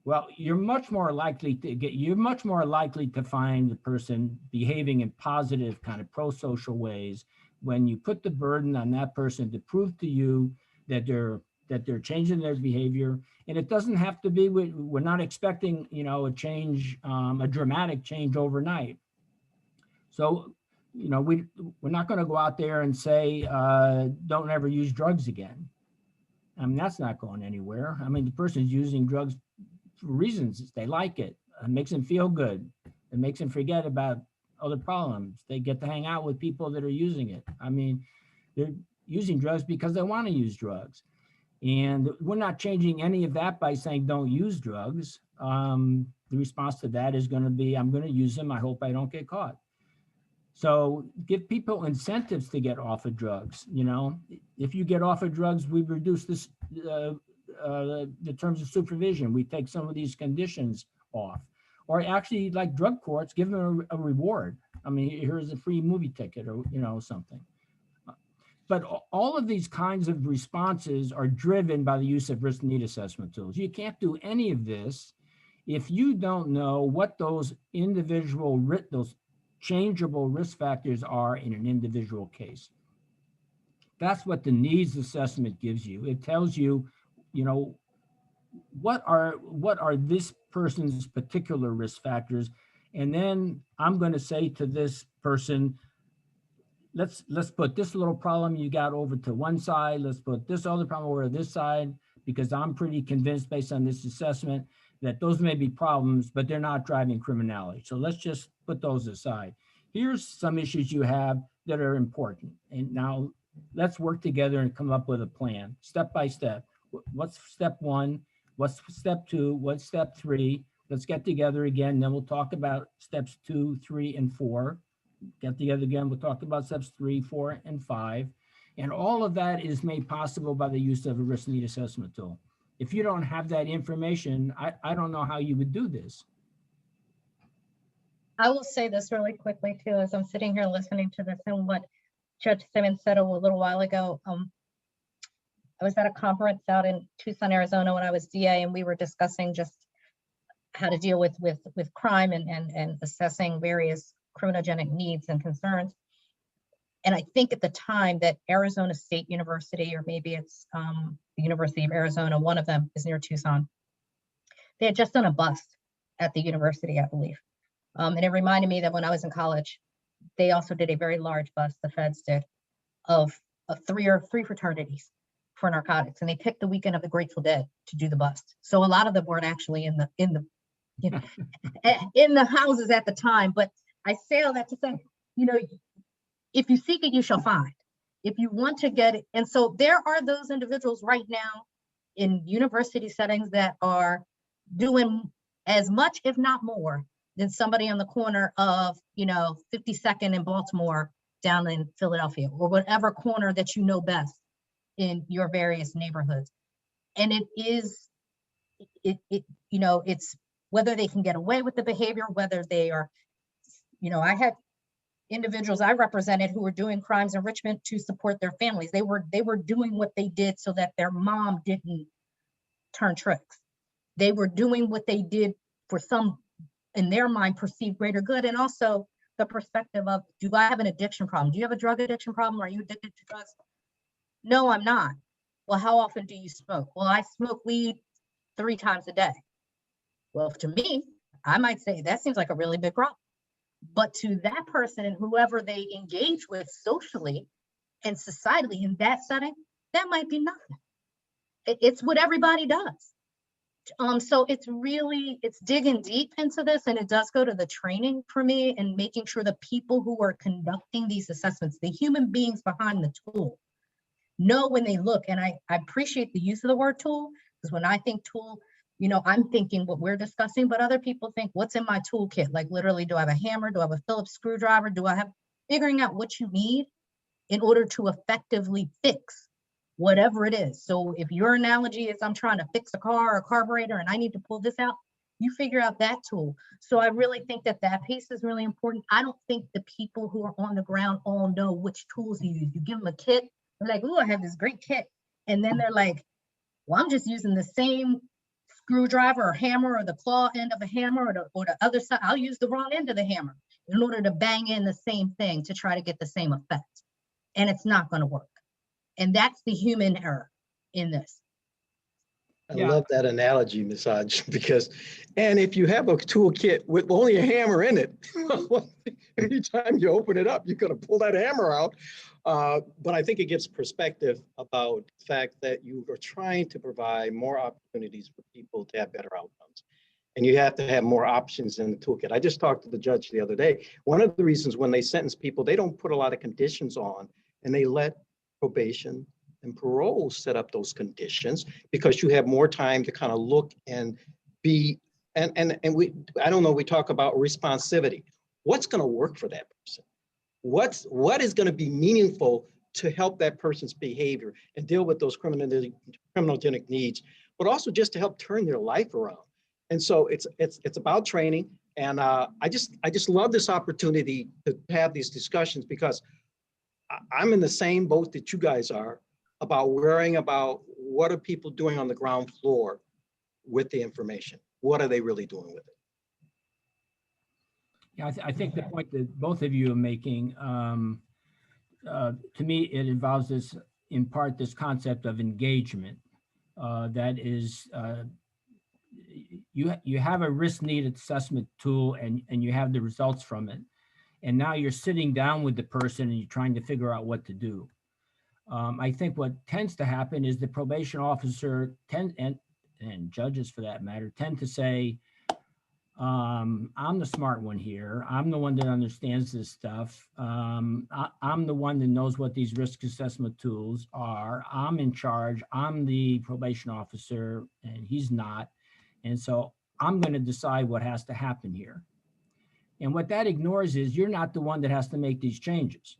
Well, you're much more likely to find the person behaving in positive, kind of pro-social ways when you put the burden on that person to prove to you that they're changing their behavior. And it doesn't have to be, we're not expecting, a change, a dramatic change overnight. So, we're not going to go out there and say, don't ever use drugs again. I mean, that's not going anywhere. I mean, the person's using drugs for reasons. They like it. It makes them feel good. It makes them forget about other problems. They get to hang out with people that are using it. I mean, they're using drugs because they want to use drugs. And we're not changing any of that by saying don't use drugs. The response to that is going to be, I'm going to use them. I hope I don't get caught. So give people incentives to get off of drugs. If you get off of drugs, we reduce this, the terms of supervision. We take some of these conditions off, or actually, like drug courts, give them a reward. I mean, here's a free movie ticket, or something. But all of these kinds of responses are driven by the use of risk need assessment tools. You can't do any of this if you don't know what those those changeable risk factors are in an individual case. That's what the needs assessment gives you. It tells you, what are this person's particular risk factors, and then I'm going to say to this person, let's put this little problem you got over to one side. Let's put this other problem over to this side, because I'm pretty convinced, based on this assessment, that those may be problems, but they're not driving criminality. So let's just put those aside. Here's some issues you have that are important. And now let's work together and come up with a plan, step by step. What's step one? What's step two? What's step three? Let's get together again. Then we'll talk about steps 2, 3, and 4. Get together again. We'll talk about steps 3, 4, and 5. And all of that is made possible by the use of a risk need assessment tool. If you don't have that information, I don't know how you would do this. I will say this really quickly too, as I'm sitting here listening to this and what Judge Simmons said a little while ago. I was at a conference out in Tucson, Arizona when I was DA, and we were discussing just how to deal with crime and assessing various criminogenic needs and concerns. And I think at the time that Arizona State University, or maybe it's the University of Arizona, one of them is near Tucson, they had just done a bust at the university, I believe. And it reminded me that when I was in college, they also did a very large bust, the feds did, of three fraternities for narcotics. And they picked the weekend of the Grateful Dead to do the bust. So a lot of them weren't actually in the houses at the time. But I say all that to say, if you seek it, you shall find. If you want to get it. And so there are those individuals right now in university settings that are doing as much, if not more, than somebody on the corner of, 52nd in Baltimore down in Philadelphia, or whatever corner that you know best in your various neighborhoods. And it's whether they can get away with the behavior, whether they are, I had individuals I represented who were doing crimes enrichment to support their families. They were doing what they did so that their mom didn't turn tricks. They were doing what they did for some, in their mind, perceived greater good. And also the perspective of, do I have an addiction problem? Do you have a drug addiction problem? Are you addicted to drugs? No, I'm not. Well, how often do you smoke? Well, I smoke weed 3 times a day. Well, to me, I might say that seems like a really big problem. But to that person and whoever they engage with socially and societally in that setting, that might be nothing. It's what everybody does. So it's digging deep into this, and it does go to the training for me and making sure the people who are conducting these assessments, the human beings behind the tool, know when they look. And I appreciate the use of the word tool, because when I think tool, I'm thinking what we're discussing, but other people think, what's in my toolkit? Like literally, do I have a hammer? Do I have a Phillips screwdriver? Figuring out what you need in order to effectively fix whatever it is. So if your analogy is I'm trying to fix a car or a carburetor and I need to pull this out, you figure out that tool. So I really think that piece is really important. I don't think the people who are on the ground all know which tools you use. You give them a kit, they're like, oh, I have this great kit. And then they're like, well, I'm just using the same screwdriver or hammer or the claw end of a hammer or the other side. I'll use the wrong end of the hammer in order to bang in the same thing to try to get the same effect. And it's not going to work. And that's the human error in this. I Yeah. love that analogy, Ms. Hodge, because, and if you have a toolkit with only a hammer in it, anytime you open it up, you're going to pull that hammer out. But I think it gives perspective about the fact that you are trying to provide more opportunities for people to have better outcomes. And you have to have more options in the toolkit. I just talked to the judge the other day. One of the reasons when they sentence people, they don't put a lot of conditions on, and they let probation and parole set up those conditions, because you have more time to kind of look and be, and I don't know, we talk about responsivity. What's going to work for that person? What is going to be meaningful to help that person's behavior and deal with those criminogenic needs, but also just to help turn their life around. And so it's about training. And I just love this opportunity to have these discussions, because I'm in the same boat that you guys are about worrying about what are people doing on the ground floor with the information. What are they really doing with it? Yeah, I think the point that both of you are making, to me, it involves this, in part, this concept of engagement. That is, you have a risk need assessment tool, and you have the results from it. And now you're sitting down with the person and you're trying to figure out what to do. I think what tends to happen is the probation officer and judges for that matter tend to say, I'm the smart one here. I'm the one that understands this stuff. I'm the one that knows what these risk assessment tools are. I'm in charge. I'm the probation officer and he's not. And so I'm going to decide what has to happen here. And what that ignores is you're not the one that has to make these changes.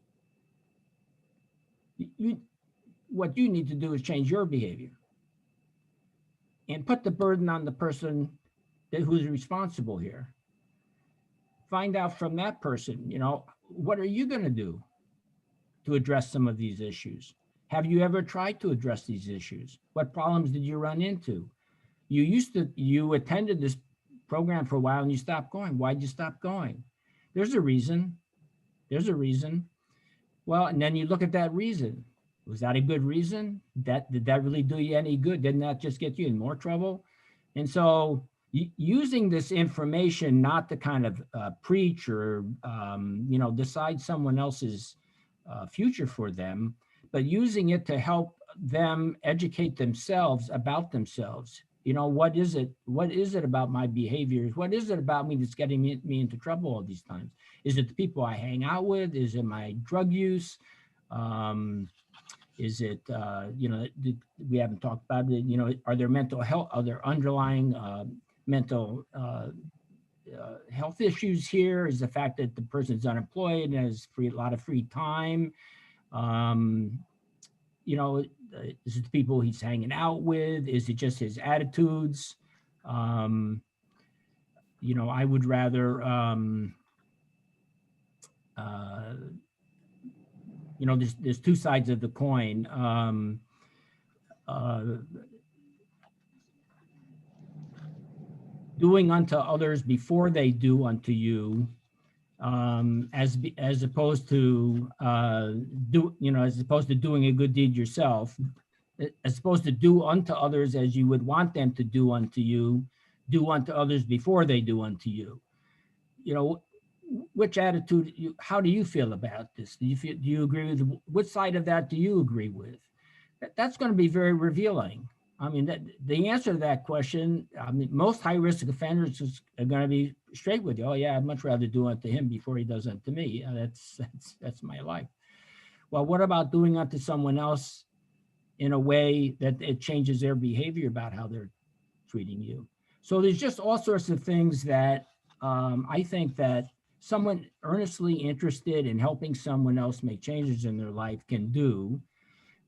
What you need to do is change your behavior and put the burden on the person who's responsible here. Find out from that person, what are you going to do to address some of these issues? Have you ever tried to address these issues? What problems did you run into? You attended this program for a while and you stopped going. Why'd you stop going? There's a reason. Well, and then you look at that reason. Was that a good reason? Did that really do you any good? Didn't that just get you in more trouble? And so using this information not to kind of preach or decide someone else's future for them, but using it to help them educate themselves about themselves. What is it about my behaviors? What is it about me that's getting me into trouble all these times? Is it the people I hang out with? Is it my drug use? Is it, we haven't talked about it, are there mental health, are there underlying mental health issues here? Is the fact that the person's unemployed and has a lot of free time? Is it the people he's hanging out with? Is it just his attitudes? I would rather, there's two sides of the coin. Doing unto others before they do unto you, as opposed to doing a good deed yourself, as opposed to do unto others as you would want them to do unto you, do unto others before they do unto you. Which attitude, how do you feel about this? Do you agree with, which side of that do you agree with? That's going to be very revealing. I mean, the answer to that question, most high-risk offenders are going to be straight with you. Oh yeah, I'd much rather do unto him before he does unto me. That's my life. Well, what about doing unto someone else in a way that it changes their behavior about how they're treating you? So there's just all sorts of things that I think that someone earnestly interested in helping someone else make changes in their life can do.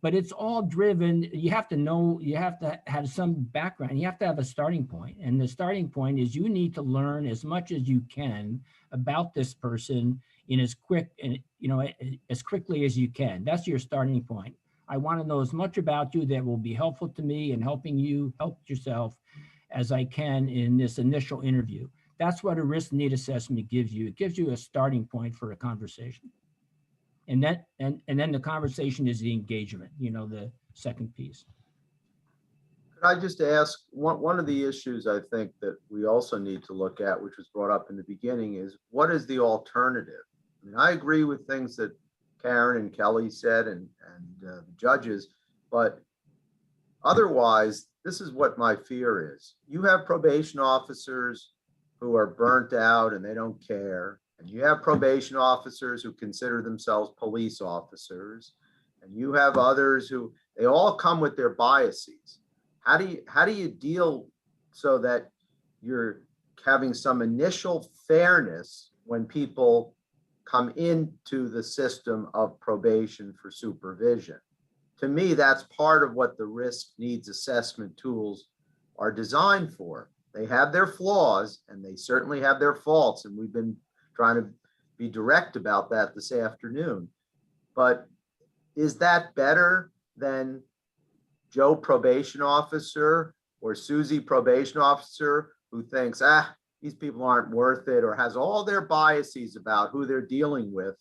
But it's all driven, you have to have some background, you have to have a starting point. And the starting point is you need to learn as much as you can about this person in as quickly as you can. That's your starting point. I want to know as much about you that will be helpful to me and helping you help yourself as I can in this initial interview. That's what a risk need assessment gives you. It gives you a starting point for a conversation. And then the conversation is the engagement, the second piece. Could I just ask, one of the issues I think that we also need to look at, which was brought up in the beginning, is what is the alternative? I mean, I agree with things that Karen and Kelly said and the judges, but otherwise, this is what my fear is. You have probation officers who are burnt out and they don't care. And you have probation officers who consider themselves police officers, and you have others who, they all come with their biases. How do you deal so that you're having some initial fairness when people come into the system of probation for supervision? To me, that's part of what the risk needs assessment tools are designed for. They have their flaws and they certainly have their faults, and we've been trying to be direct about that this afternoon. But is that better than Joe probation officer or Susie probation officer who thinks, these people aren't worth it, or has all their biases about who they're dealing with,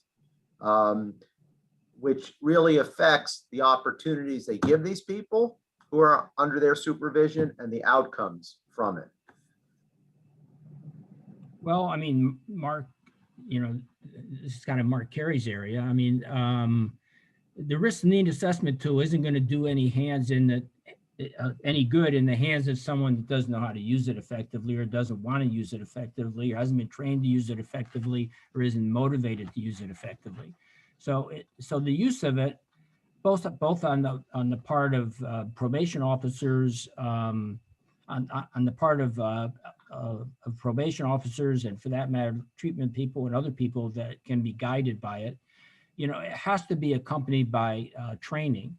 which really affects the opportunities they give these people who are under their supervision and the outcomes from it? Well, I mean, Mark, this is kind of Mark Carey's area. I mean, the risk need assessment tool isn't going to do any good in the hands of someone that doesn't know how to use it effectively, or doesn't want to use it effectively, or hasn't been trained to use it effectively, or isn't motivated to use it effectively. So the use of it, both on the part of probation officers, on the part of probation officers, and for that matter, treatment people and other people that can be guided by it, it has to be accompanied by training.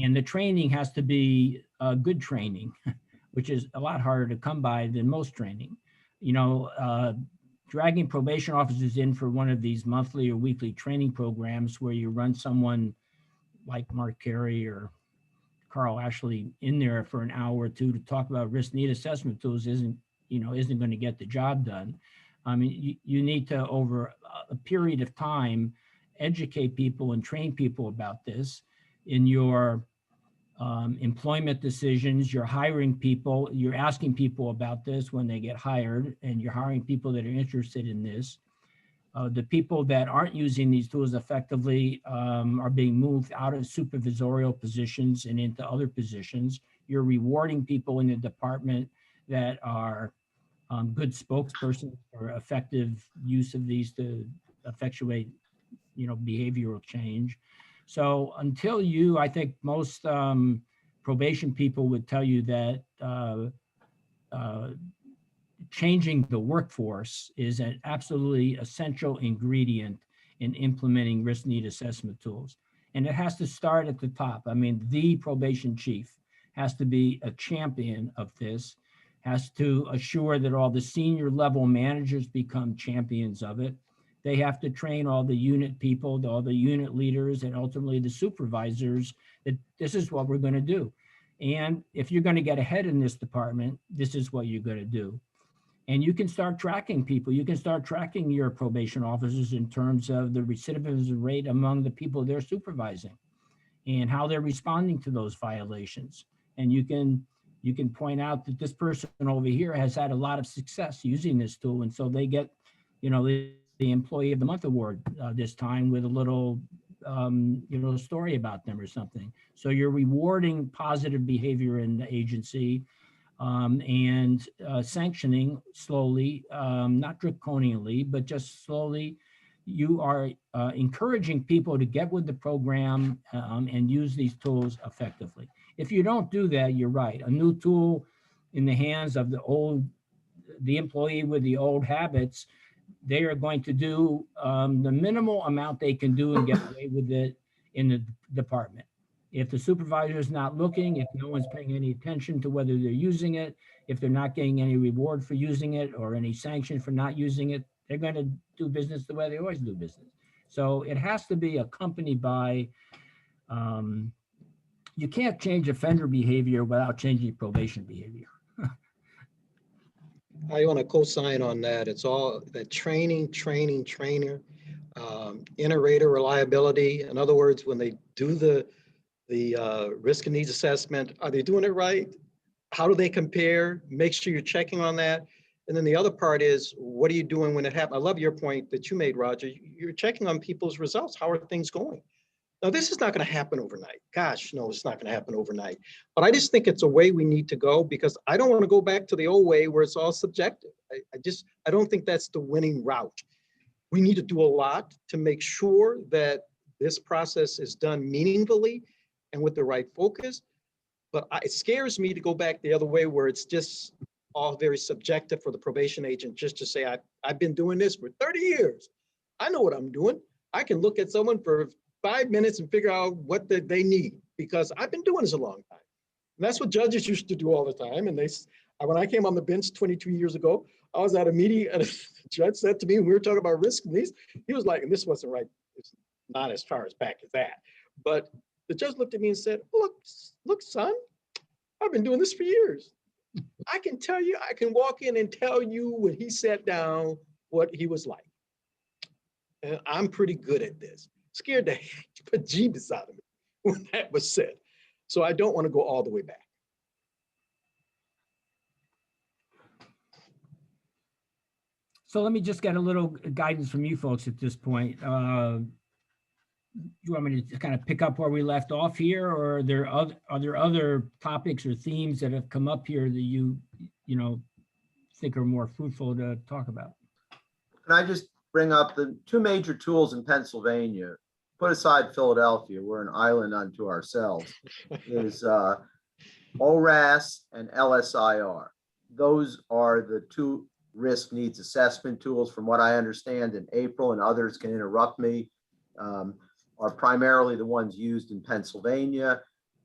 And the training has to be good training, which is a lot harder to come by than most training. Dragging probation officers in for one of these monthly or weekly training programs where you run someone like Mark Carey or Carl Ashley in there for an hour or two to talk about risk need assessment tools isn't going to get the job done. I mean, you need to, over a period of time, educate people and train people about this in your employment decisions. You're hiring people, you're asking people about this when they get hired, and you're hiring people that are interested in this. The people that aren't using these tools effectively are being moved out of supervisorial positions and into other positions. You're rewarding people in the department that are good spokespersons for effective use of these to effectuate, behavioral change. So until you, I think most probation people would tell you that changing the workforce is an absolutely essential ingredient in implementing risk need assessment tools. And it has to start at the top. I mean, the probation chief has to be a champion of this, has to assure that all the senior level managers become champions of it. They have to train all the unit people, all the unit leaders, and ultimately the supervisors that this is what we're going to do. And if you're going to get ahead in this department, this is what you're going to do. And you can start tracking people. You can start tracking your probation officers in terms of the recidivism rate among the people they're supervising and how they're responding to those violations. And you can point out that this person over here has had a lot of success using this tool. And so they get, the Employee of the Month award this time with a little, story about them or something. So you're rewarding positive behavior in the agency. And sanctioning slowly, not draconianly, but just slowly, you are encouraging people to get with the program and use these tools effectively. If you don't do that, you're right. A new tool in the hands of the employee with the old habits, they are going to do the minimal amount they can do and get away with it in the department. If the supervisor is not looking, if no one's paying any attention to whether they're using it, if they're not getting any reward for using it or any sanction for not using it, they're going to do business the way they always do business. So it has to be accompanied by, you can't change offender behavior without changing probation behavior. I want to co-sign on that. It's all the training, inter-rater reliability. In other words, when they do the risk and needs assessment, are they doing it right? How do they compare? Make sure you're checking on that. And then the other part is, what are you doing when it happens? I love your point that you made, Roger. You're checking on people's results. How are things going? Now, this is not going to happen overnight. Gosh, no, it's not going to happen overnight. But I just think it's a way we need to go, because I don't want to go back to the old way where it's all subjective. I don't think that's the winning route. We need to do a lot to make sure that this process is done meaningfully and with the right focus. But it scares me to go back the other way where it's just all very subjective for the probation agent just to say, I've been doing this for 30 years. I know what I'm doing. I can look at someone for 5 minutes and figure out what they need, because I've been doing this a long time. And that's what judges used to do all the time. And when I came on the bench 22 years ago, I was at a meeting and a judge said to me, when we were talking about risk and these, he was like, and this wasn't right. It's not as far as back as that. But the judge looked at me and said, look, son, I've been doing this for years. I can tell you, I can walk in and tell you when he sat down what he was like. And I'm pretty good at this. Scared the bejeebus out of me when that was said. So I don't want to go all the way back. So let me just get a little guidance from you folks at this point. You want me to kind of pick up where we left off here, or are there other topics or themes that have come up here that you think are more fruitful to talk about? Can I just bring up the two major tools in Pennsylvania? Put aside Philadelphia, we're an island unto ourselves, is ORAS and LSIR. Those are the two risk needs assessment tools, from what I understand, in April, and others can interrupt me, are primarily the ones used in Pennsylvania.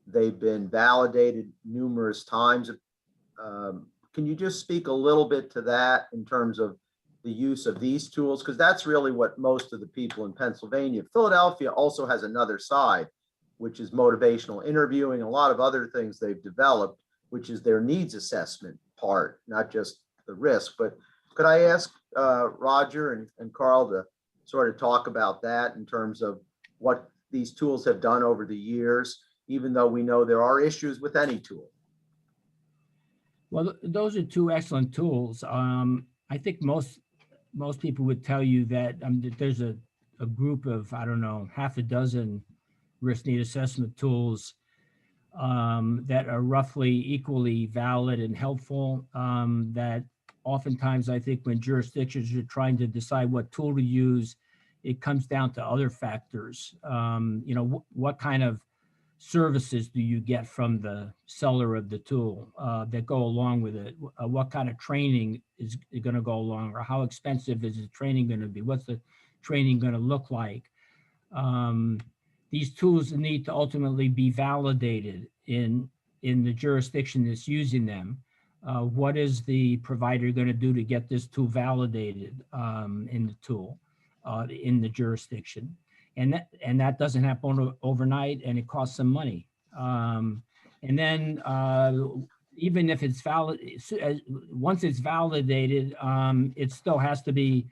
They've been validated numerous times. Can you just speak a little bit to that in terms of the use of these tools? Because that's really what most of the people in Pennsylvania. Philadelphia also has another side, which is motivational interviewing, and a lot of other things they've developed, which is their needs assessment part, not just the risk. But could I ask Roger and Carl to sort of talk about that in terms of what these tools have done over the years, even though we know there are issues with any tool? Well, those are two excellent tools. I think most people would tell you that there's a group of, I don't know, half a dozen risk need assessment tools that are roughly equally valid and helpful, that oftentimes I think when jurisdictions are trying to decide what tool to use, it comes down to other factors. You know, what kind of services do you get from the seller of the tool that go along with it? What kind of training is going to go along, or how expensive is the training going to be? What's the training going to look like? These tools need to ultimately be validated in the jurisdiction that's using them. What is the provider going to do to get this tool validated in the tool, in the jurisdiction? And that doesn't happen overnight, and it costs some money. And then even if it's valid, once it's validated, it still has to be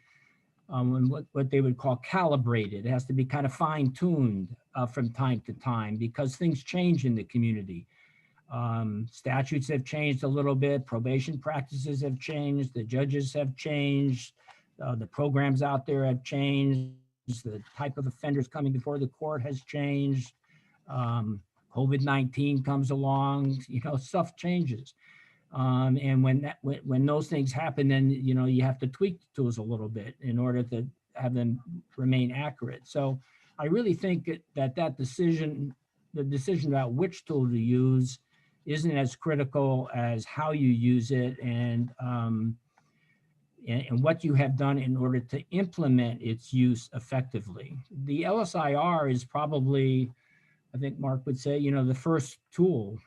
what they would call calibrated. It has to be kind of fine-tuned from time to time, because things change in the community. Statutes have changed a little bit, probation practices have changed, the judges have changed, the programs out there have changed, the type of offenders coming before the court has changed. COVID-19 comes along, you know, stuff changes. And when those things happen, then, you know, you have to tweak the tools a little bit in order to have them remain accurate. So I really think that the decision about which tool to use isn't as critical as how you use it and what you have done in order to implement its use effectively. The LSIR is probably, I think Mark would say, you know, the first tool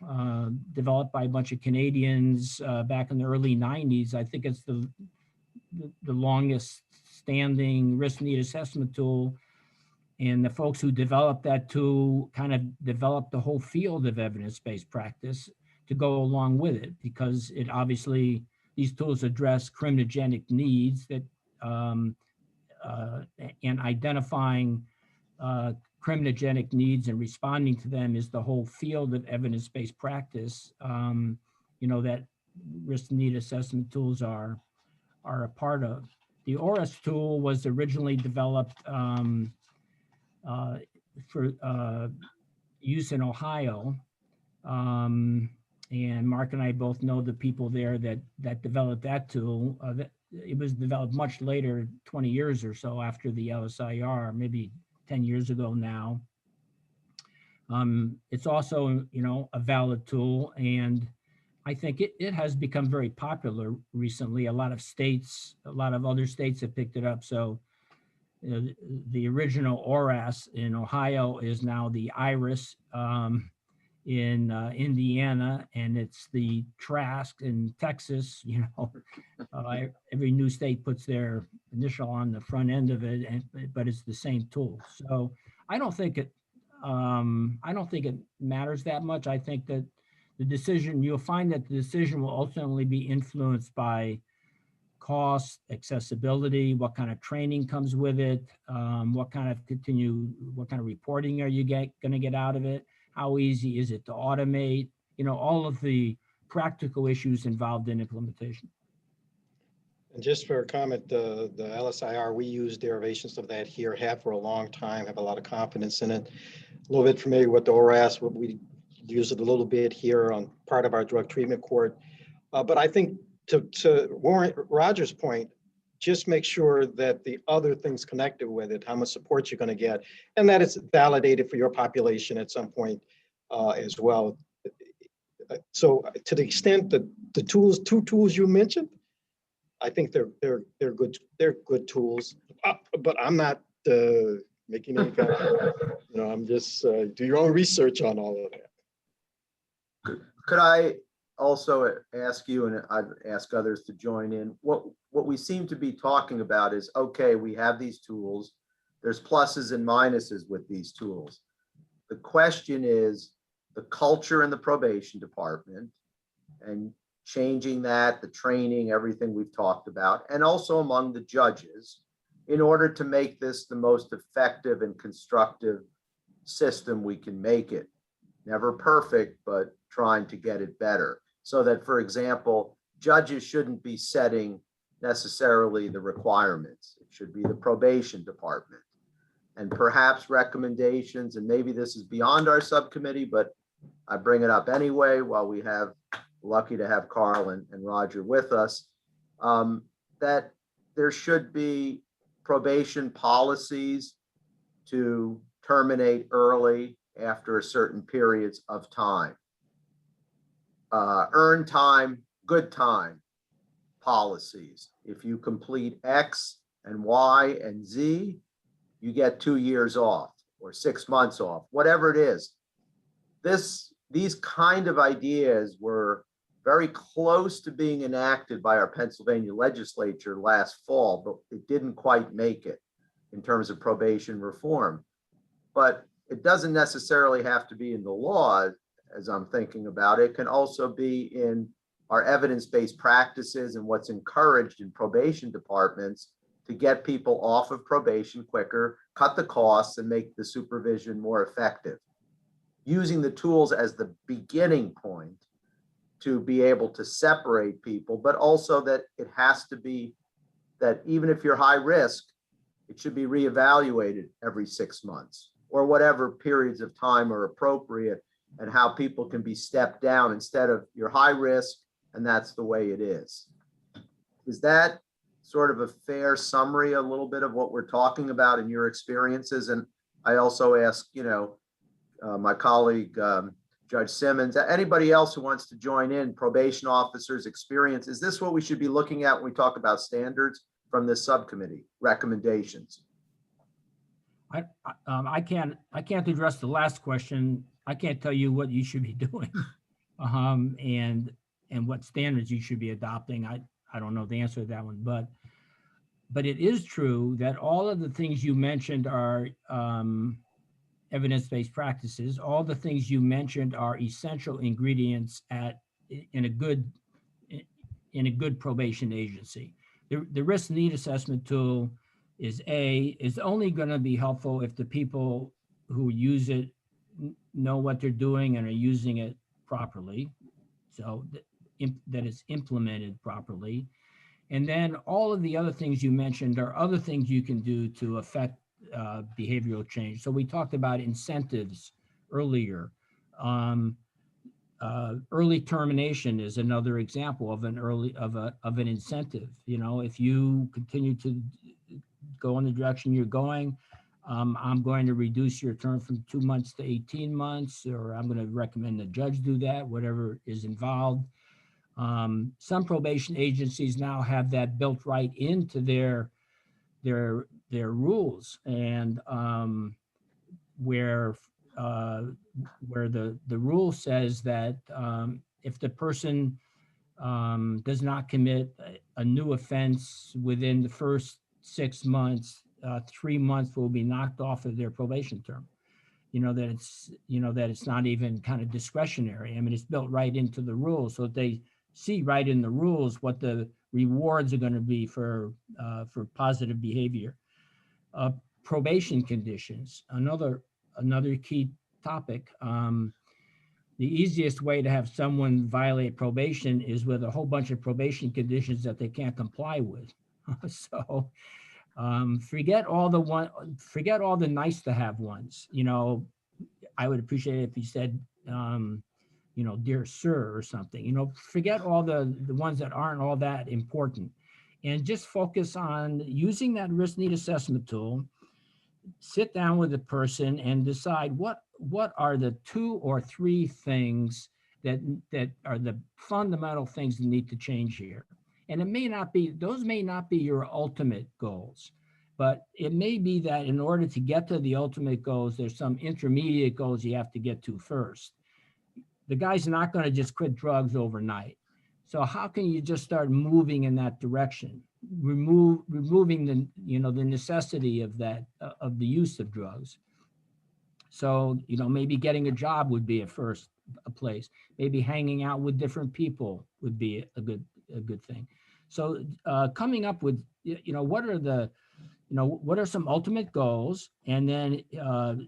developed by a bunch of Canadians back in the early 90s. I think it's the longest standing risk need assessment tool. And the folks who developed that tool kind of developed the whole field of evidence-based practice to go along with it, because it obviously, these tools address criminogenic needs that and identifying criminogenic needs and responding to them is the whole field of evidence-based practice, you know, that risk need assessment tools are a part of. The ORAS tool was originally developed for use in Ohio. And Mark and I both know the people there that developed that tool. It was developed much later, 20 years or so after the LSIR, maybe 10 years ago now. It's also, you know, a valid tool, and I think it has become very popular recently. A lot of other states have picked it up. So the original ORAS in Ohio is now the IRIS in Indiana, and it's the TRASC in Texas. You know, every new state puts their initial on the front end of it, but it's the same tool. So I don't think it matters that much. I think that you'll find that the decision will ultimately be influenced by cost, accessibility, what kind of training comes with it, what kind of reporting are you going to get out of it, how easy is it to automate, you know, all of the practical issues involved in implementation. And just for a comment, the LSIR, we use derivations of that here, have for a long time, have a lot of confidence in it. A little bit familiar with the ORAS, we use it a little bit here on part of our drug treatment court. But I think to Warren Rogers' point, just make sure that the other things connected with it, how much support you're going to get, and that it's validated for your population at some point as well. So to the extent that the two tools you mentioned, I think they're good tools. But I'm not making any kind of, you know, I'm just do your own research on all of that. Could I also ask you, and I'd ask others to join in, what we seem to be talking about is, okay, we have these tools, there's pluses and minuses with these tools. The question is the culture in the probation department and changing that, the training, everything we've talked about, and also among the judges in order to make this the most effective and constructive system we can make it. Never perfect, but trying to get it better. So that, for example, judges shouldn't be setting necessarily the requirements. It should be the probation department. And perhaps recommendations, and maybe this is beyond our subcommittee, but I bring it up anyway while we have, lucky to have Carl and Roger with us, that there should be probation policies to terminate early after a certain periods of time. Earn time, good time policies. If you complete X and Y and Z, you get 2 years off or 6 months off, whatever it is. These kind of ideas were very close to being enacted by our Pennsylvania legislature last fall, but it didn't quite make it in terms of probation reform. But it doesn't necessarily have to be in the law, as I'm thinking about it. It can also be in our evidence-based practices and what's encouraged in probation departments to get people off of probation quicker, cut the costs, and make the supervision more effective. Using the tools as the beginning point to be able to separate people, but also that it has to be that even if you're high risk, it should be reevaluated every 6 months or whatever periods of time are appropriate, and how people can be stepped down instead of you're high risk and that's the way it is. Is that sort of a fair summary, a little bit of what we're talking about in your experiences? And I also ask, my colleague, Judge Simmons, anybody else who wants to join in, probation officers' experience, is this what we should be looking at when we talk about standards from this subcommittee recommendations? I can't address the last question. I can't tell you what you should be doing and what standards you should be adopting. I don't know the answer to that one, but it is true that all of the things you mentioned are evidence-based practices. All the things you mentioned are essential ingredients in a good probation agency. The risk need assessment tool is only going to be helpful if the people who use it know what they're doing and are using it properly, so that it's implemented properly. And then all of the other things you mentioned are other things you can do to affect behavioral change. So we talked about incentives earlier. Early termination is another example of an incentive. If you continue to go in the direction you're going, I'm going to reduce your term from 2 months to 18 months, or I'm going to recommend the judge do that, whatever is involved. Some probation agencies now have that built right into their rules, and where the rule says that if the person does not commit a new offense within the first 6 months, 3 months will be knocked off of their probation term. That it's not even kind of discretionary. I mean, it's built right into the rules, so they see right in the rules what the rewards are going to be for positive behavior. Probation conditions, another key topic. The easiest way to have someone violate probation is with a whole bunch of probation conditions that they can't comply with. So forget all the nice to have ones. I would appreciate it if you said, dear sir or something. Forget all the ones that aren't all that important, and just focus on using that risk need assessment tool. Sit down with the person and decide what are the 2 or 3 things that are the fundamental things that need to change here. And those may not be your ultimate goals, but it may be that in order to get to the ultimate goals, there's some intermediate goals you have to get to first. The guy's not going to just quit drugs overnight. So how can you just start moving in that direction? Removing the necessity of that, of the use of drugs. So, maybe getting a job would be a place. Maybe hanging out with different people would be a good thing. So coming up with, what are some ultimate goals? And then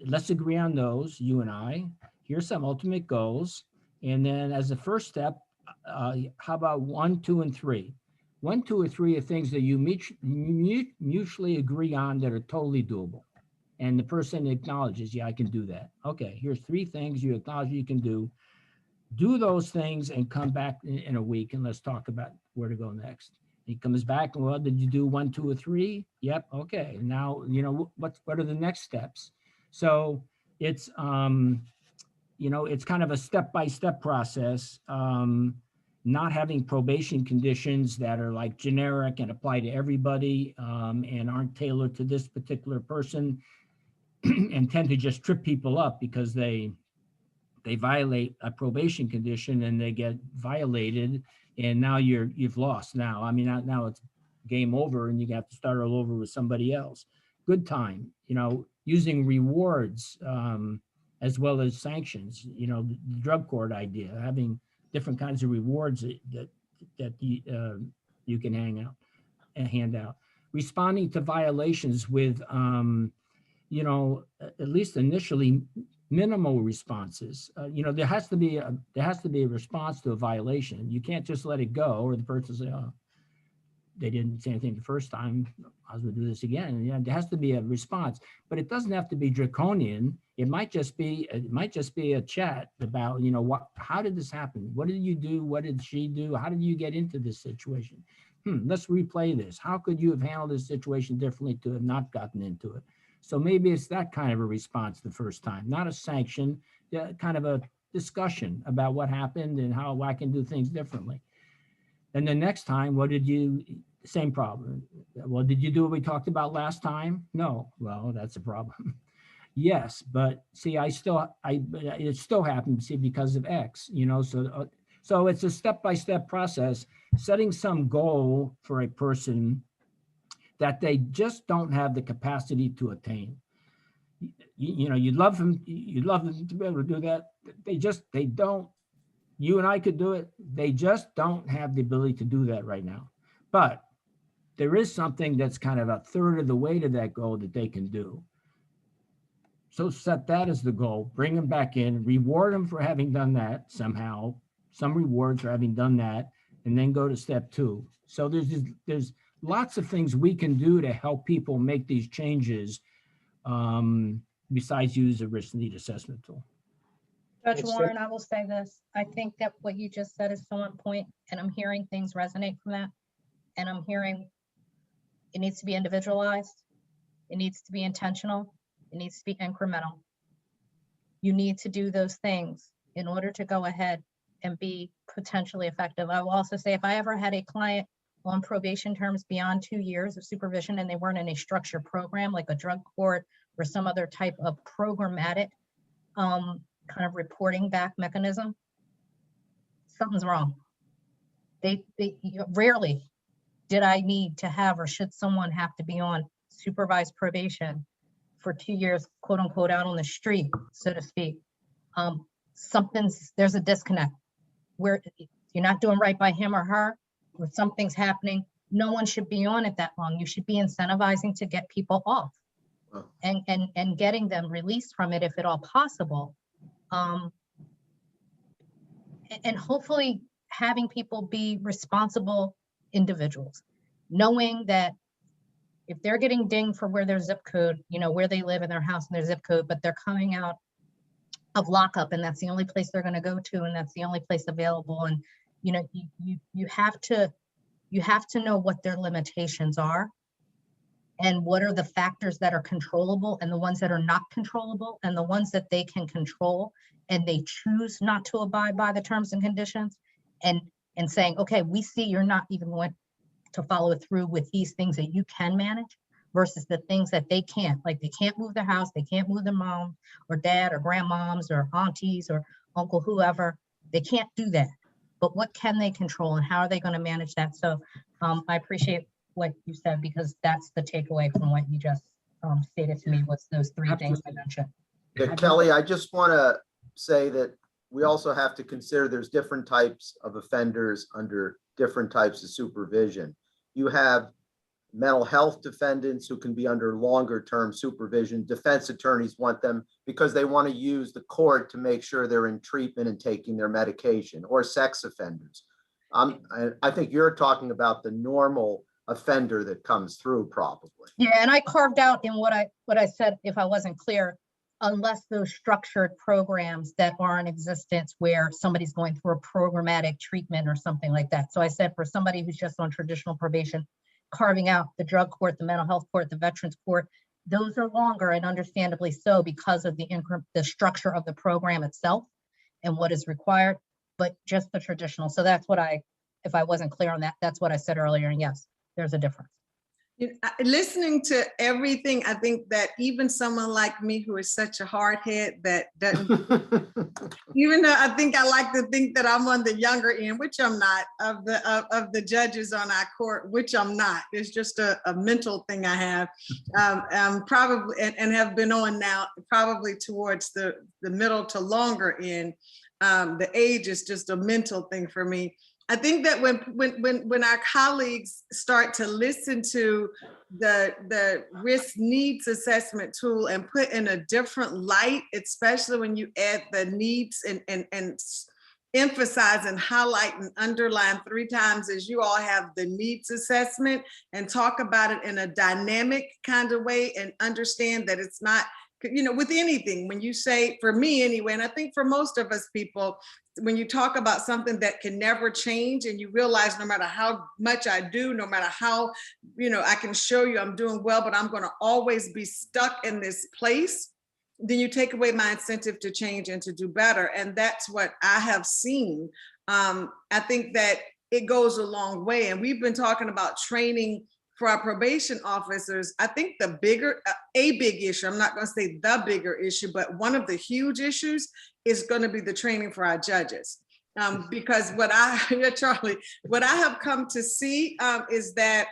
let's agree on those, you and I. Here's some ultimate goals. And then as a first step, how about 1, 2, and 3? 1, 2, or 3 are things that you mutually agree on that are totally doable. And the person acknowledges, yeah, I can do that. Okay, here's 3 things you acknowledge you can do. Do those things and come back in a week and let's talk about where to go next. He comes back, and well, did you do 1, 2, or 3? Yep, okay. Now, what are the next steps? So it's, it's kind of a step-by-step process. Not having probation conditions that are like generic and apply to everybody, and aren't tailored to this particular person and tend to just trip people up because they violate a probation condition and they get violated, and now you've lost now. I mean, now it's game over and you have to start all over with somebody else. Good time, using rewards as well as sanctions, the drug court idea, having different kinds of rewards that you can hand out. Responding to violations with, at least initially, minimal responses. There has to be a response to a violation. You can't just let it go, or the person say, "Oh, they didn't say anything the first time, I was going to do this again." Yeah, there has to be a response, but it doesn't have to be draconian. It might just be a chat about, how did this happen? What did you do? What did she do? How did you get into this situation? Let's replay this. How could you have handled this situation differently to have not gotten into it? So maybe it's that kind of a response the first time, not a sanction, kind of a discussion about what happened and how I can do things differently. And the next time, same problem. Well, did you do what we talked about last time? No. Well, that's a problem. Yes, but see, it still happened, see, because of X, so it's a step-by-step process, setting some goal for a person that they just don't have the capacity to attain. You'd love them to be able to do that. They don't. You and I could do it. They just don't have the ability to do that right now. But there is something that's kind of a third of the way to that goal that they can do. So set that as the goal, bring them back in, reward them for having done that somehow, some rewards for having done that, and then go to step 2. So there's lots of things we can do to help people make these changes, besides use a risk need assessment tool. Judge It's Warren, I will say this. I think that what you just said is so on point, and I'm hearing things resonate from that. And I'm hearing it needs to be individualized. It needs to be intentional. It needs to be incremental. You need to do those things in order to go ahead and be potentially effective. I will also say, if I ever had a client on probation terms beyond 2 years of supervision and they weren't in a structured program like a drug court or some other type of programmatic kind of reporting back mechanism, something's wrong. They rarely did I need to have, or should someone have to be on supervised probation for 2 years, quote unquote, out on the street, so to speak. There's a disconnect where you're not doing right by him or her, or something's happening. No one should be on it that long. You should be incentivizing to get people off and getting them released from it if at all possible. And hopefully having people be responsible individuals, knowing that if they're getting dinged for where their zip code, where they live in their house and their zip code, but they're coming out of lockup and that's the only place they're going to go to and that's the only place available. And you have to know what their limitations are and what are the factors that are controllable and the ones that are not controllable, and the ones that they can control and they choose not to abide by the terms and conditions, and saying, okay, we see you're not even going to follow through with these things that you can manage versus the things that they can't. Like they can't move their house, they can't move their mom or dad or grandmoms or aunties or uncle, whoever. They can't do that. But what can they control and how are they going to manage that? So I appreciate what you said, because that's the takeaway from what you just stated to me, was those 3 things I mentioned. Yeah, Kelly, I just want to say that we also have to consider there's different types of offenders under different types of supervision. You have mental health defendants who can be under longer term supervision. Defense attorneys want them because they want to use the court to make sure they're in treatment and taking their medication, or sex offenders. I think you're talking about the normal offender that comes through probably. Yeah, and I carved out in what I said, if I wasn't clear, unless those structured programs that are in existence where somebody's going through a programmatic treatment or something like that. So I said for somebody who's just on traditional probation, carving out the drug court, the mental health court, the veterans court, those are longer, and understandably so, because of the structure of the program itself and what is required, but just the traditional. So that's what if I wasn't clear on that, that's what I said earlier. And yes, there's a difference. Listening to everything, I think that even someone like me who is such a hard head that doesn't, even though I think I like to think that I'm on the younger end, which I'm not, of the judges on our court, which I'm not. It's just a mental thing I have. Probably and have been on now probably towards the middle to longer end. The age is just a mental thing for me. I think that when our colleagues start to listen to the risk needs assessment tool and put in a different light, especially when you add the needs and emphasize and highlight and underline 3 times as you all have the needs assessment, and talk about it in a dynamic kind of way, and understand that it's not, you know, with anything, when you say, for me anyway, and I think for most of us people, when you talk about something that can never change, and you realize no matter how much I do, no matter how, you know, I can show you I'm doing well, but I'm going to always be stuck in this place, then you take away my incentive to change and to do better. And that's what I have seen. I think that it goes a long way. And we've been talking about training for our probation officers. I think the a big issue, I'm not going to say the bigger issue, but one of the huge issues is going to be the training for our judges. Because Charlie, what I have come to see is that,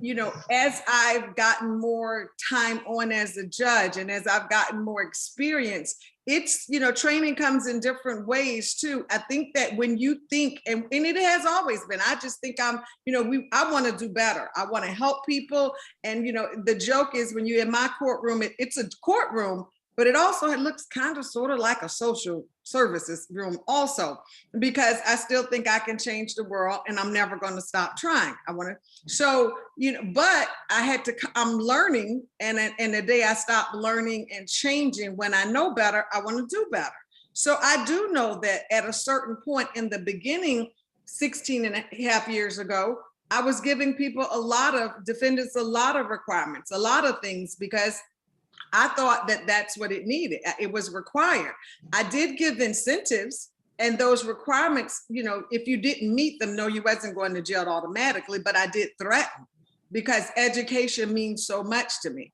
you know, as I've gotten more time on as a judge, and as I've gotten more experience, it's, you know, training comes in different ways too. I think that when you think, and it has always been, I just think I want to do better. I want to help people. And, you know, the joke is when you're in my courtroom, it's a courtroom, but it also looks kind of sort of like a social services room also, because I still think I can change the world, and I'm never going to stop trying. So, you know, but I'm learning, and the day I stop learning and changing, when I know better, I want to do better. So I do know that at a certain point in the beginning, 16 and a half years ago, I was giving people defendants a lot of requirements, a lot of things, because I thought that that's what it needed. It was required. I did give incentives, and those requirements, you know, if you didn't meet them, no, you wasn't going to jail automatically, but I did threaten, because education means so much to me.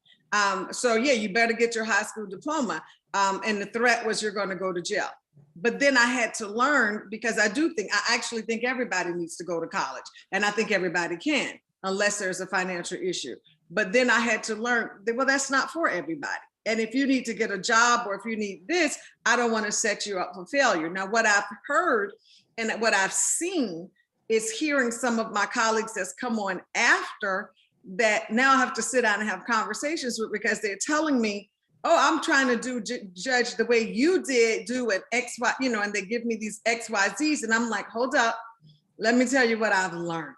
So yeah, you better get your high school diploma. And the threat was you're going to go to jail. But then I had to learn, because I actually think everybody needs to go to college, and I think everybody can, unless there's a financial issue. But then I had to learn that, well, that's not for everybody. And if you need to get a job, or if you need this, I don't want to set you up for failure. Now, what I've heard and what I've seen is hearing some of my colleagues that's come on after that now I have to sit down and have conversations with, because they're telling me, oh, I'm trying to do judge the way you do an X, Y, you know, and they give me these XYZs. And I'm like, hold up, let me tell you what I've learned.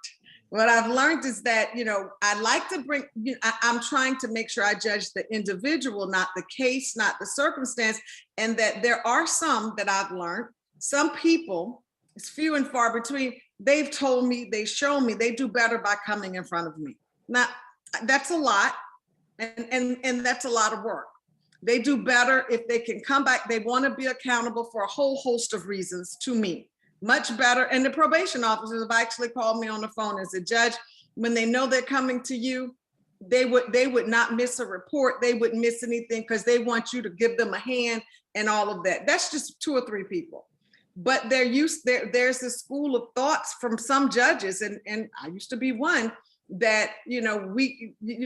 What I've learned is that, you know, I like to bring, you know, I'm trying to make sure I judge the individual, not the case, not the circumstance. And that there are some that I've learned, some people, it's few and far between, they've told me, they show me they do better by coming in front of me. Now, that's a lot, and that's a lot of work. They do better if they can come back. They want to be accountable for a whole host of reasons to me. Much better. And the probation officers have actually called me on the phone as a judge. When they know they're coming to you, they would not miss a report. They wouldn't miss anything, because they want you to give them a hand and all of that. That's just 2 or 3 people. But there's a school of thoughts from some judges, and I used to be one, that, you know,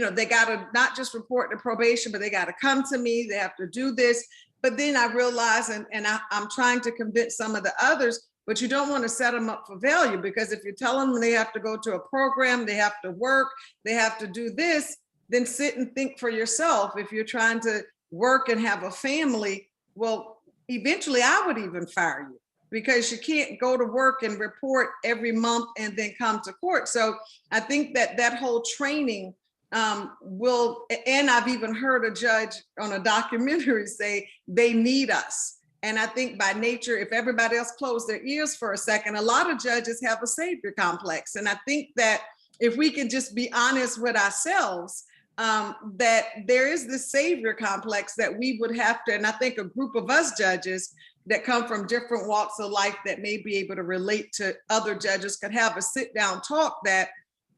they got to not just report to probation, but they got to come to me. They have to do this. But then I realized, and I'm trying to convince some of the others, but you don't want to set them up for failure, because if you're telling them they have to go to a program, they have to work, they have to do this, then sit and think for yourself. If you're trying to work and have a family, well, eventually I would even fire you, because you can't go to work and report every month and then come to court. So I think that whole training and I've even heard a judge on a documentary say they need us. And I think by nature, if everybody else closed their ears for a second, a lot of judges have a savior complex. And I think that if we can just be honest with ourselves, that there is this savior complex that we would have to, and I think a group of us judges that come from different walks of life that may be able to relate to other judges could have a sit down talk that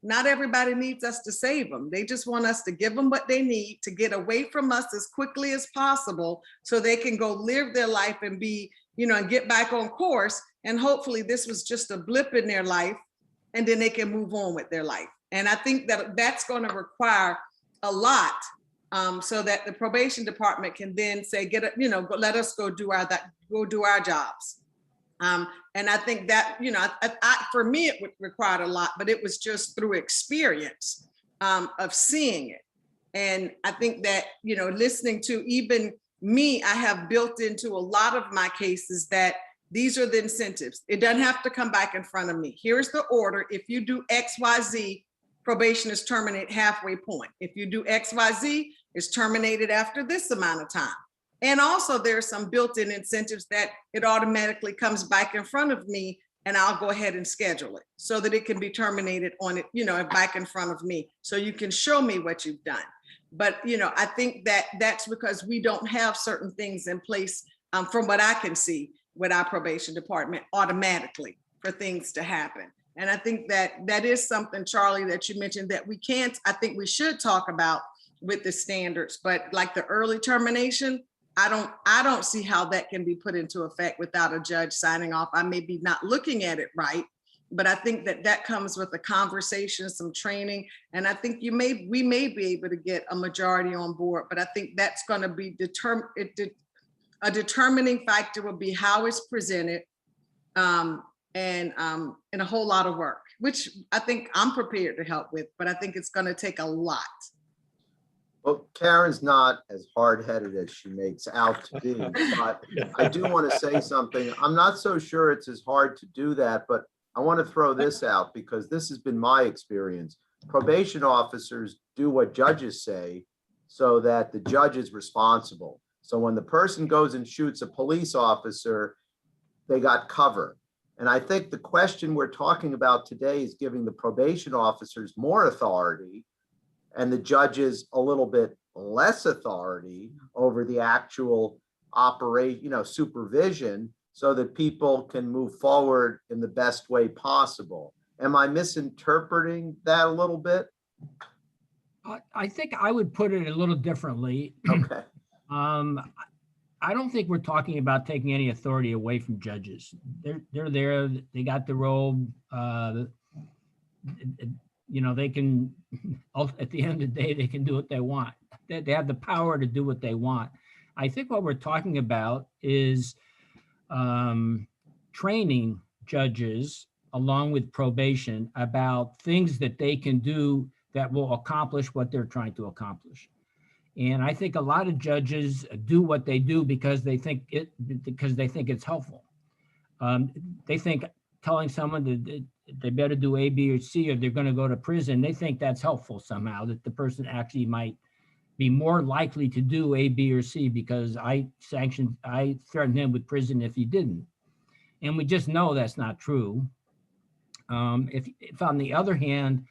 not everybody needs us to save them. They just want us to give them what they need to get away from us as quickly as possible so they can go live their life and be, and get back on course. And hopefully this was just a blip in their life and then they can move on with their life. And I think that that's going to require a lot so that the probation department can then say, let us go do our jobs. And I think that, for me, it would require a lot, but it was just through experience of seeing it. And I think that, listening to even me, I have built into a lot of my cases that these are the incentives. It doesn't have to come back in front of me. Here's the order. If you do X, Y, Z, probation is terminated halfway point. If you do X, Y, Z, it's terminated after this amount of time. And also there are some built-in incentives that it automatically comes back in front of me and I'll go ahead and schedule it so that it can be terminated on it, back in front of me. So you can show me what you've done. But, I think that that's because we don't have certain things in place from what I can see with our probation department automatically for things to happen. And I think that that is something, Charlie, that you mentioned that I think we should talk about with the standards, but like the early termination, I don't see how that can be put into effect without a judge signing off. I may be not looking at it right, but I think that comes with a conversation, some training. And I think we may be able to get a majority on board, but I think that's going to be a determining factor will be how it's presented and a whole lot of work, which I think I'm prepared to help with, but I think it's going to take a lot. Well, Karen's not as hard-headed as she makes out to be, but I do want to say something. I'm not so sure it's as hard to do that, but I want to throw this out because this has been my experience. Probation officers do what judges say so that the judge is responsible. So when the person goes and shoots a police officer, they got cover. And I think the question we're talking about today is giving the probation officers more authority and the judges a little bit less authority over the actual operation, supervision, so that people can move forward in the best way possible. Am I misinterpreting that a little bit? I think I would put it a little differently. Okay. I don't think we're talking about taking any authority away from judges. They're there, they got the role. They can, at the end of the day, they can do what they want. They have the power to do what they want. I think what we're talking about is training judges along with probation about things that they can do that will accomplish what they're trying to accomplish. And I think a lot of judges do what they do because they think it's helpful. They think telling someone that they better do A, B, or C, or they're going to go to prison, they think that's helpful somehow, that the person actually might be more likely to do A, B, or C because I threatened him with prison if he didn't. And we just know that's not true. If on the other hand,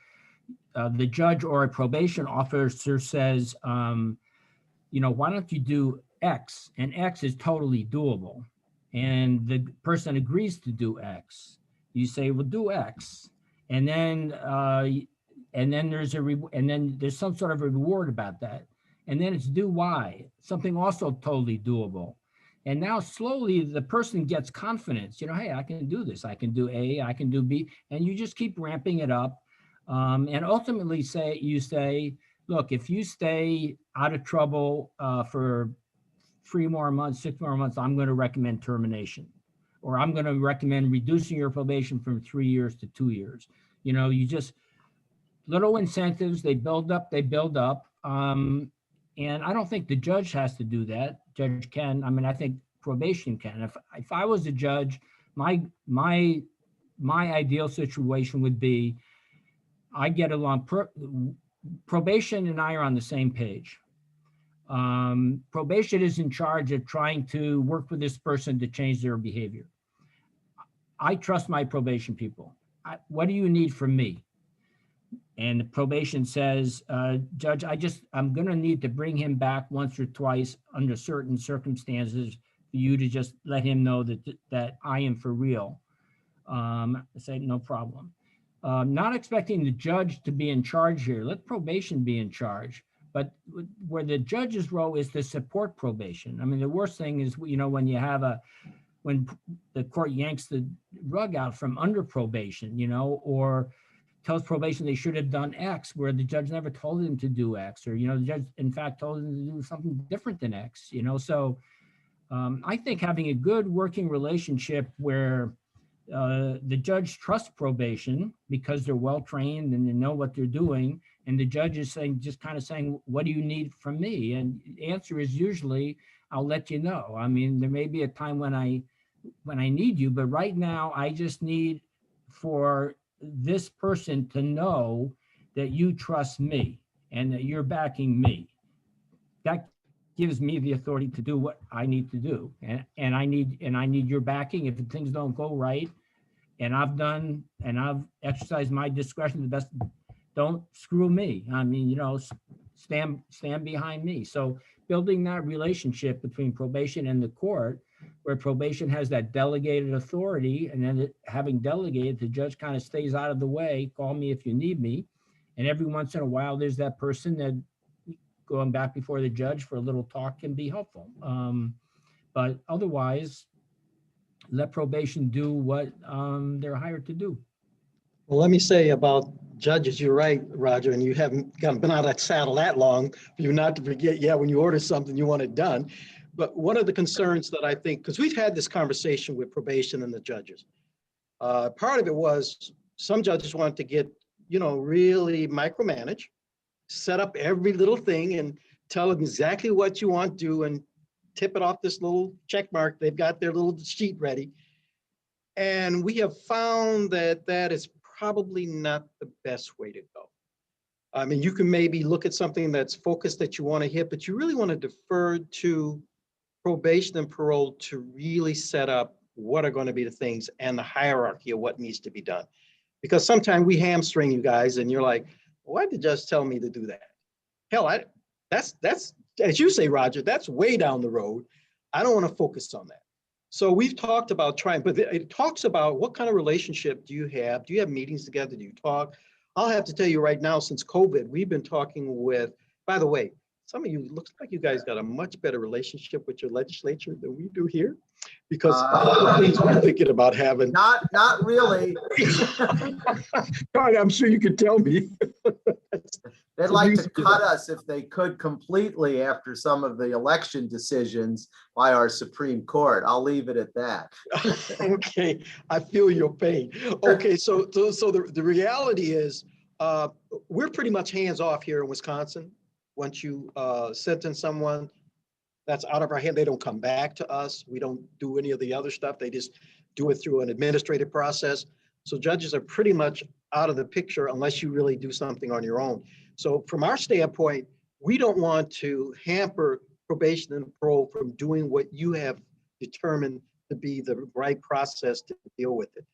the judge or a probation officer says, why don't you do X? And X is totally doable. And the person agrees to do X. You say, well, do X. And then there's some sort of a reward about that. And then it's do Y, something also totally doable. And now slowly the person gets confidence, hey, I can do this. I can do A, I can do B. And you just keep ramping it up. And ultimately you say, look, if you stay out of trouble for 3 more months, 6 more months, I'm going to recommend termination, or I'm going to recommend reducing your probation from 3 years to 2 years. You just little incentives, they build up. And I don't think the judge has to do that. Judge can. I think probation can. If I was a judge, my ideal situation would be I get along probation and I are on the same page. Probation is in charge of trying to work with this person to change their behavior. I trust my probation people. What do you need from me? And the probation says, Judge, I'm going to need to bring him back once or twice under certain circumstances for you to just let him know that I am for real. I say, no problem. Not expecting the judge to be in charge here. Let probation be in charge. But where the judge's role is to support probation. I mean, the worst thing is, when you have when the court yanks the rug out from under probation, or tells probation they should have done X, where the judge never told them to do X, or, the judge in fact told them to do something different than X, So I think having a good working relationship where the judge trusts probation because they're well-trained and they know what they're doing, and the judge is just kind of saying, what do you need from me? And the answer is usually, I'll let you know. I mean, there may be a time when I need you, but right now I just need for this person to know that you trust me and that you're backing me. That gives me the authority to do what I need to do. And I need your backing if things don't go right. And I've exercised my discretion the best. Don't screw me. I mean, stand behind me. So building that relationship between probation and the court, where probation has that delegated authority, and then having delegated, the judge kind of stays out of the way, call me if you need me. And every once in a while, there's that person that going back before the judge for a little talk can be helpful. But otherwise, let probation do what they're hired to do. Well, let me say about judges, you're right, Roger, and you haven't been out of that saddle that long for you not to forget, when you order something, you want it done. But one of the concerns that I think, because we've had this conversation with probation and the judges, part of it was some judges wanted to get, really micromanage, set up every little thing and tell them exactly what you want to do and tip it off this little check mark. They've got their little sheet ready. And we have found that that is probably not the best way to go. I mean, you can maybe look at something that's focused that you want to hit, but you really want to defer to probation and parole to really set up what are going to be the things and the hierarchy of what needs to be done. Because sometimes we hamstring you guys and you're like, why did the judge tell me to do that? Hell, that's as you say, Roger, that's way down the road. I don't want to focus on that. So we've talked about trying, but it talks about what kind of relationship do you have? Do you have meetings together? Do you talk? I'll have to tell you right now, since COVID, we've been talking with, by the way, some of you, looks like you guys got a much better relationship with your legislature than we do here, because other things we're thinking about having. Not really. I'm sure you could tell me. They'd like to cut us if they could completely after some of the election decisions by our Supreme Court. I'll leave it at that. Okay, I feel your pain. Okay, so the reality is we're pretty much hands off here in Wisconsin. Once you sentence someone, that's out of our hand. They don't come back to us. We don't do any of the other stuff. They just do it through an administrative process. So judges are pretty much out of the picture unless you really do something on your own. So from our standpoint, we don't want to hamper probation and parole from doing what you have determined to be the right process to deal with it.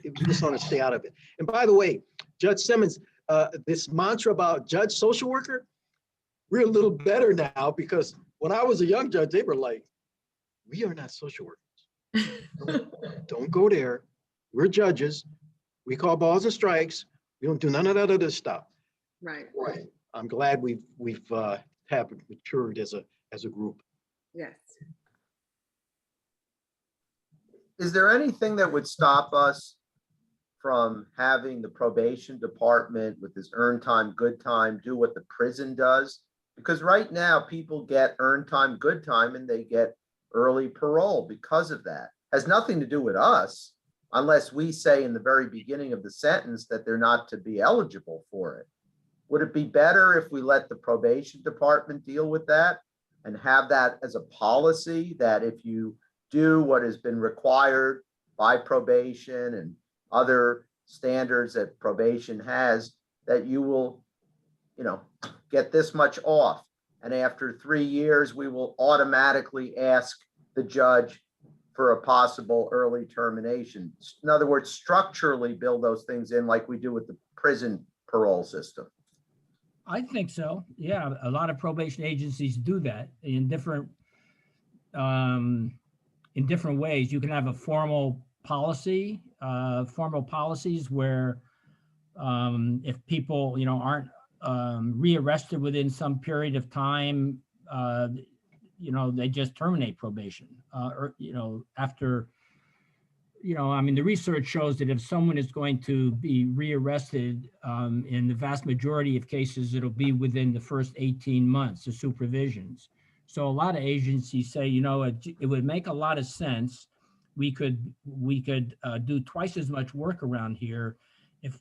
We just want to stay out of it. And by the way, Judge Simmons, this mantra about judge social worker, we're a little better now, because when I was a young judge, they were like, we are not social workers. Don't go there. We're judges. We call balls and strikes. We don't do none of that other stuff. Right. Right. I'm glad we've have matured as a group. Yes. Is there anything that would stop us from having the probation department with this earned time, good time, do what the prison does? Because right now people get earned time, good time, and they get early parole because of that. Has nothing to do with us, unless we say in the very beginning of the sentence that they're not to be eligible for it. Would it be better if we let the probation department deal with that and have that as a policy, that if you do what has been required by probation and other standards that probation has, that you will get this much off. And after 3 years, we will automatically ask the judge for a possible early termination. In other words, structurally build those things in like we do with the prison parole system. I think so. Yeah, a lot of probation agencies do that in different ways. You can have a formal policies where if people, aren't rearrested within some period of time, they just terminate probation. Or, after, the research shows that if someone is going to be rearrested, in the vast majority of cases, it'll be within the first 18 months of supervisions. So a lot of agencies say, it would make a lot of sense. We could do twice as much work around here if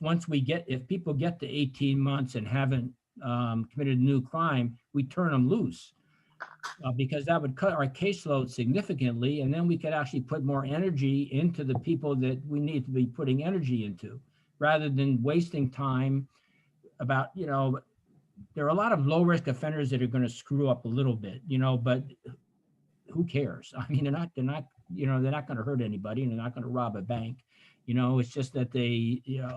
people get to 18 months and haven't committed a new crime, we turn them loose. Because that would cut our caseload significantly, and then we could actually put more energy into the people that we need to be putting energy into, rather than wasting time about, there are a lot of low-risk offenders that are going to screw up a little bit, but who cares? I mean, they're not going to hurt anybody, and they're not going to rob a bank. It's just that they, they're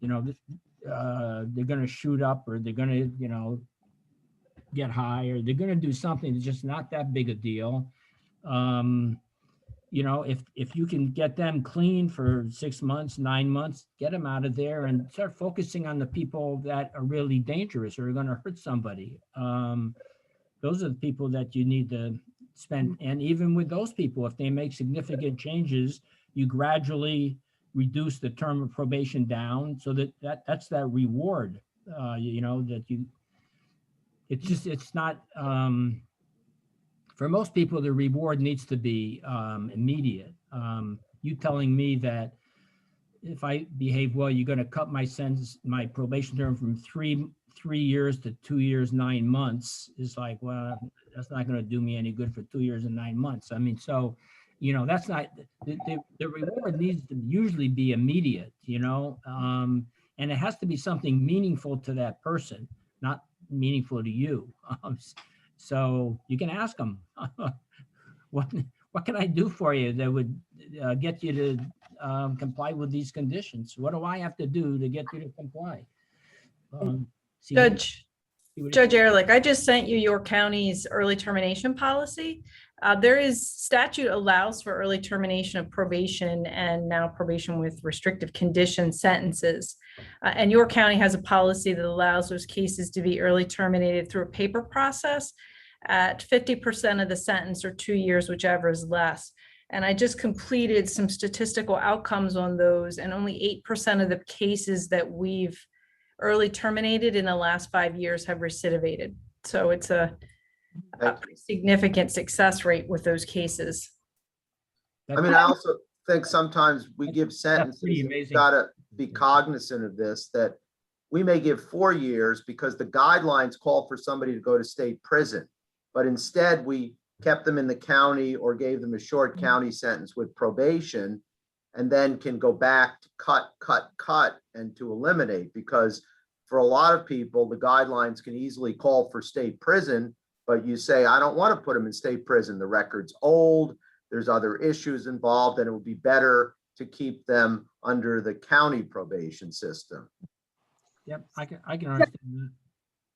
going to shoot up, or they're going to, get high, or they're going to do something that's just not that big a deal. If you can get them clean for 6 months, 9 months, get them out of there and start focusing on the people that are really dangerous or are going to hurt somebody. Those are the people that you need to spend. And even with those people, if they make significant changes, you gradually reduce the term of probation down, so that's that reward, that you. It's not, for most people, the reward needs to be immediate. You telling me that if I behave well, you're going to cut my probation term from three years to 2 years, 9 months is like, well, that's not going to do me any good for 2 years and 9 months. I mean, so, that's not, the reward needs to usually be immediate, and it has to be something meaningful to that person, not meaningful to you. So you can ask them, what can I do for you that would get you to comply with these conditions? What do I have to do to get you to comply? Judge Ehrlich, I just sent you York County's early termination policy. Statute allows for early termination of probation, and now probation with restrictive condition sentences. And York County has a policy that allows those cases to be early terminated through a paper process at 50% of the sentence, or 2 years, whichever is less. And I just completed some statistical outcomes on those, and only 8% of the cases that we've early terminated in the last 5 years have recidivated. So it's a pretty significant success rate with those cases. I mean, I also think sometimes we give sentences, we've got to be cognizant of this, that we may give 4 years because the guidelines call for somebody to go to state prison, but instead we kept them in the county or gave them a short county sentence with probation, and then can go back to cut and to eliminate, because for a lot of people, the guidelines can easily call for state prison, but you say, I don't want to put them in state prison. The record's old, there's other issues involved, and it would be better to keep them under the county probation system. Yep, I can understand that.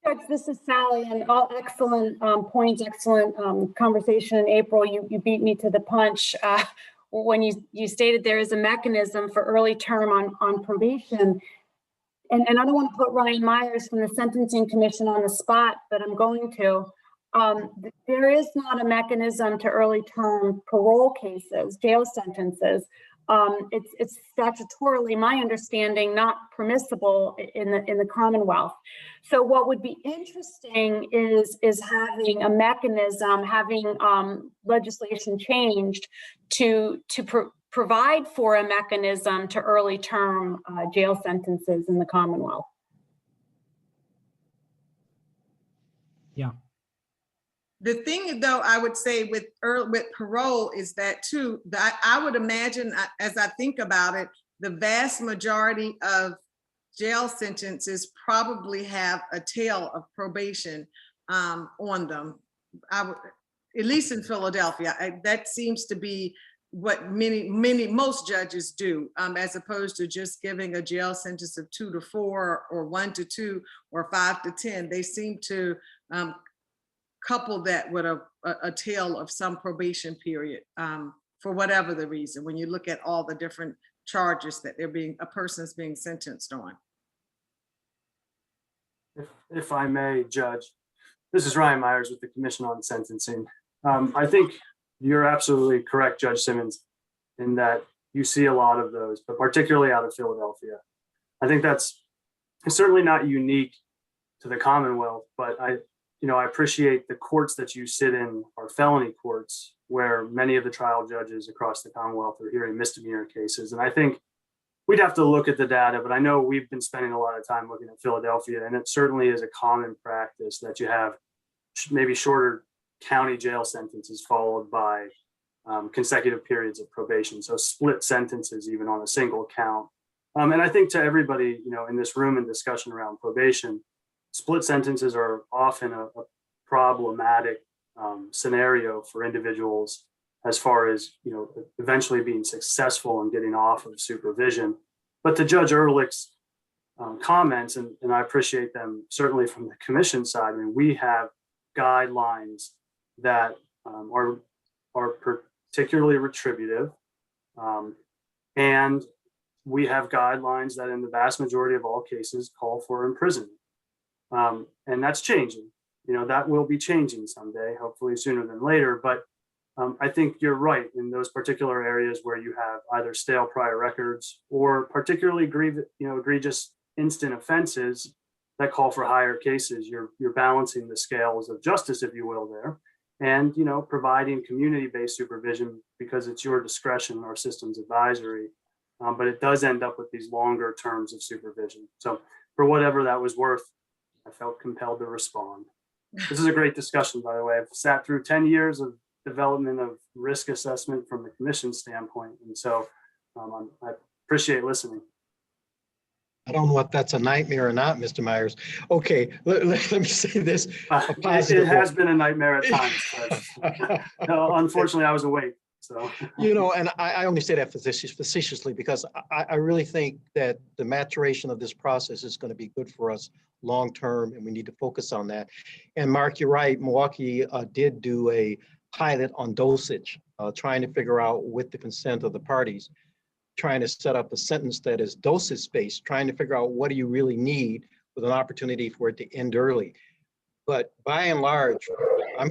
Judge, this is Sally, and all excellent points, excellent conversation in April. You beat me to the punch when you stated there is a mechanism for early term on probation. And I don't want to put Ryan Myers from the Sentencing Commission on the spot, but I'm going to. There is not a mechanism to early term parole cases, jail sentences. It's statutorily, my understanding, not permissible in the Commonwealth. So what would be interesting is having a mechanism, having legislation changed to provide for a mechanism to early term jail sentences in the Commonwealth. Yeah. The thing, though, I would say with parole is that too, that I would imagine, as I think about it, the vast majority of jail sentences probably have a tail of probation on them. At least in Philadelphia, that seems to be what most judges do, as opposed to just giving a jail sentence of 2 to 4 or 1 to 2 or 5 to 10. They seem to couple that with a tail of some probation period, for whatever the reason, when you look at all the different charges that a person's being sentenced on. If I may, Judge, this is Ryan Myers with the Commission on Sentencing. I think you're absolutely correct, Judge Simmons, in that you see a lot of those, but particularly out of Philadelphia. I think that's certainly not unique to the Commonwealth, but I appreciate the courts that you sit in are felony courts where many of the trial judges across the Commonwealth are hearing misdemeanor cases. And I think we'd have to look at the data, but I know we've been spending a lot of time looking at Philadelphia, and it certainly is a common practice that you have maybe shorter county jail sentences followed by consecutive periods of probation. So split sentences even on a single count. And I think to everybody, in this room and discussion around probation, split sentences are often a problematic scenario for individuals as far as, eventually being successful in getting off of supervision. But to Judge Ehrlich's comments, and I appreciate them certainly from the commission side, I mean, we have guidelines that are particularly retributive. And we have guidelines that in the vast majority of all cases call for imprisonment. And that's changing. That will be changing someday, hopefully sooner than later. But I think you're right in those particular areas where you have either stale prior records or particularly egregious instant offenses that call for higher cases. You're balancing the scales of justice, if you will, there, and providing community-based supervision because it's your discretion, our system's advisory. But it does end up with these longer terms of supervision. So for whatever that was worth, I felt compelled to respond. This is a great discussion, by the way. I've sat through 10 years of development of risk assessment from the commission standpoint. And so I appreciate listening. I don't know if that's a nightmare or not, Mr. Myers. Okay, let me say this. It has been a nightmare at times. But, unfortunately, I was awake. So, and I only say that facetiously because I really think that the maturation of this process is going to be good for us long-term, and we need to focus on that. And Mark, you're right. Milwaukee did do a pilot on dosage, trying to figure out with the consent of the parties, trying to set up a sentence that is dosage-based, trying to figure out what do you really need with an opportunity for it to end early. But by and large, I'm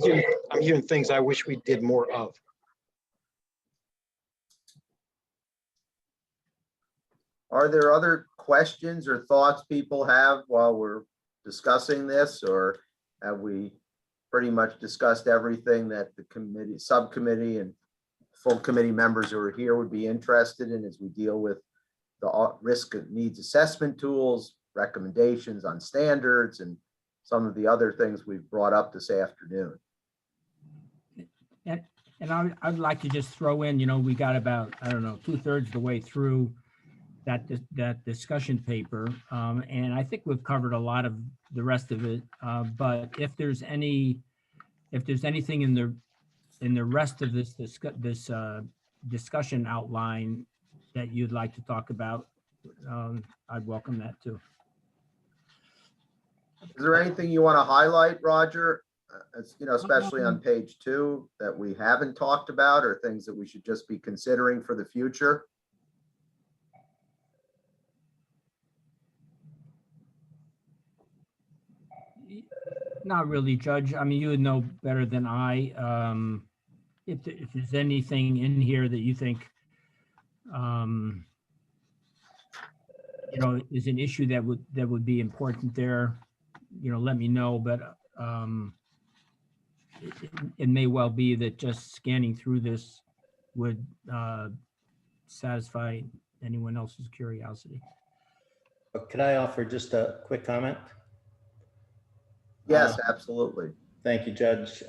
hearing things I wish we did more of. Are there other questions or thoughts people have while we're discussing this, or have we pretty much discussed everything that the committee, subcommittee, and full committee members who are here would be interested in as we deal with the risk and needs assessment tools, recommendations on standards, and some of the other things we've brought up this afternoon? And I'd like to just throw in, we got about, 2/3 of the way through that discussion paper. And I think we've covered a lot of the rest of it. But if there's anything in the rest of this discussion outline that you'd like to talk about, I'd welcome that too. Is there anything you want to highlight, Roger? Especially on page 2 that we haven't talked about, or things that we should just be considering for the future? Not really, Judge. I mean, you would know better than I. If there's anything in here that you think, is an issue that would be important there, let me know. But it may well be that just scanning through this would satisfy anyone else's curiosity. Could I offer just a quick comment? Yes, absolutely. Thank you, Judge.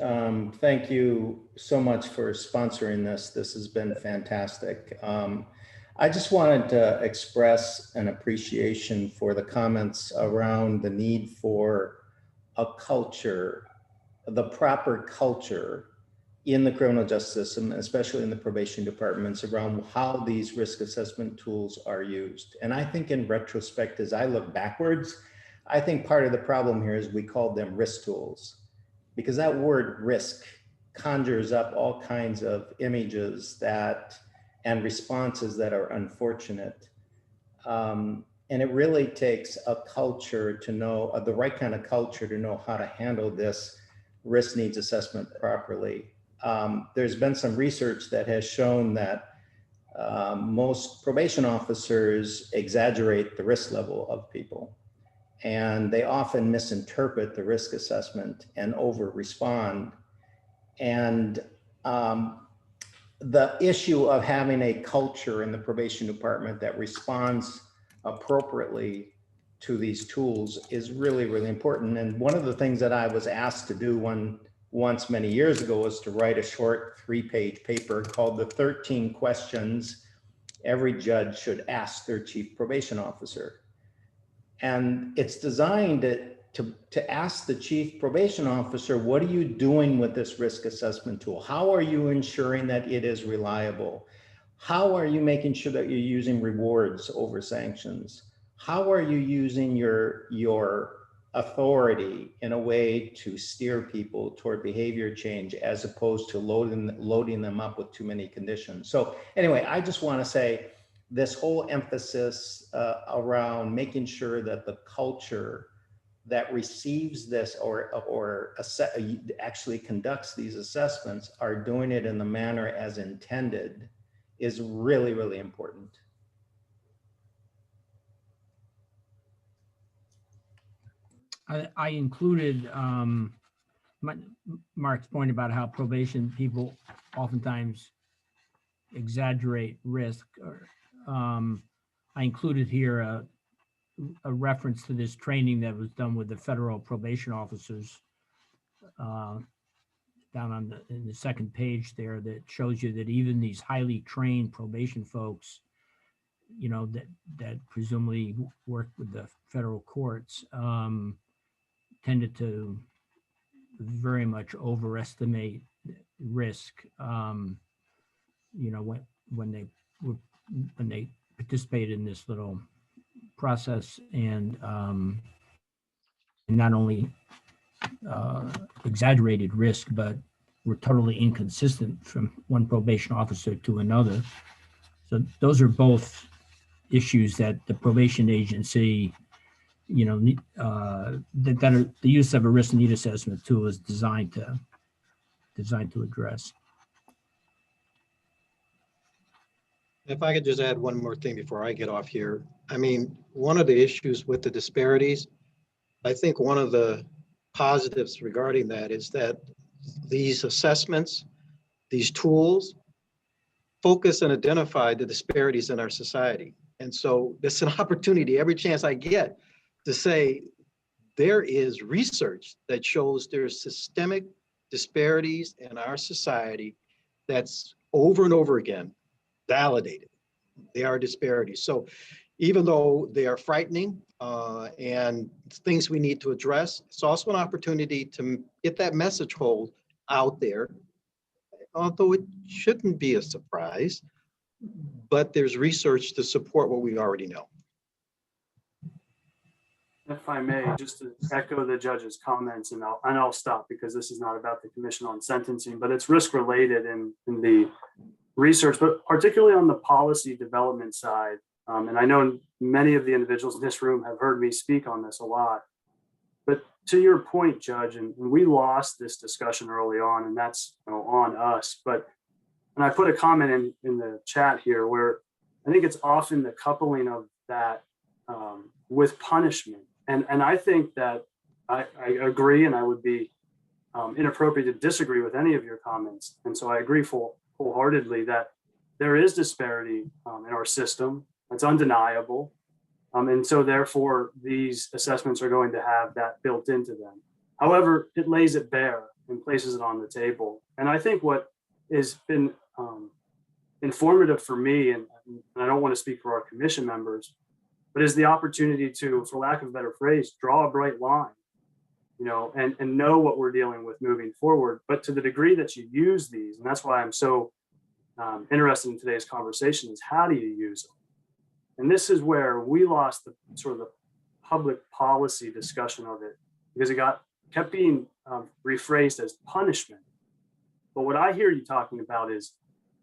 Thank you so much for sponsoring this. This has been fantastic. I just wanted to express an appreciation for the comments around the need for a culture, the proper culture in the criminal justice system, especially in the probation departments, around how these risk assessment tools are used. And I think in retrospect, as I look backwards, I think part of the problem here is we called them risk tools, because that word risk conjures up all kinds of images that and responses that are unfortunate. And it really takes a culture to know, the right kind of culture to know how to handle this risk needs assessment properly. There's been some research that has shown that most probation officers exaggerate the risk level of people, and they often misinterpret the risk assessment and over respond. And the issue of having a culture in the probation department that responds appropriately to these tools is really, really important. And one of the things that I was asked to do once many years ago was to write a short 3-page paper called The 13 Questions Every Judge Should Ask Their Chief Probation Officer. And it's designed to ask the chief probation officer, what are you doing with this risk assessment tool? How are you ensuring that it is reliable? How are you making sure that you're using rewards over sanctions? How are you using your authority in a way to steer people toward behavior change as opposed to loading them up with too many conditions? So anyway, I just want to say this whole emphasis around making sure that the culture that receives this or actually conducts these assessments are doing it in the manner as intended is really, really important. I included Mark's point about how probation people oftentimes exaggerate risk. I included here a reference to this training that was done with the federal probation officers down on in the second page there, that shows you that even these highly trained probation folks, you know, that presumably work with the federal courts, tended to very much overestimate risk. You know, when they participated in this little process, and not only exaggerated risk, but were totally inconsistent from one probation officer to another. So those are both issues that the probation agency, you know, that are the use of a risk need assessment tool is designed to address. If I could just add one more thing before I get off here. I mean, one of the issues with the disparities, I think one of the positives regarding that is that these assessments, these tools, focus and identify the disparities in our society. And so it's an opportunity every chance I get to say there is research that shows there's systemic disparities in our society that's over and over again validated. They are disparities. So even though they are frightening and things we need to address, it's also an opportunity to get that message hold out there, although it shouldn't be a surprise, but there's research to support what we already know. If I may, just to echo the judge's comments, and I'll stop because this is not about the Commission on Sentencing, but it's risk related in the research, but particularly on the policy development side. And I know many of the individuals in this room have heard me speak on this a lot. But to your point, Judge, and we lost this discussion early on, and that's, you know, on us. But and I put a comment in the chat here where I think it's often the coupling of that with punishment. And I think that I agree, and I would be inappropriate to disagree with any of your comments. And so I agree wholeheartedly that there is disparity in our system. That's undeniable. And so therefore, these assessments are going to have that built into them. However, it lays it bare and places it on the table. And I think what has been informative for me, and I don't want to speak for our commission members, but is the opportunity to, for lack of a better phrase, draw a bright line, and know what we're dealing with moving forward. But to the degree that you use these, and that's why I'm so interested in today's conversation, is how do you use them? And this is where we lost the sort of the public policy discussion of it, because it kept being rephrased as punishment. But what I hear you talking about is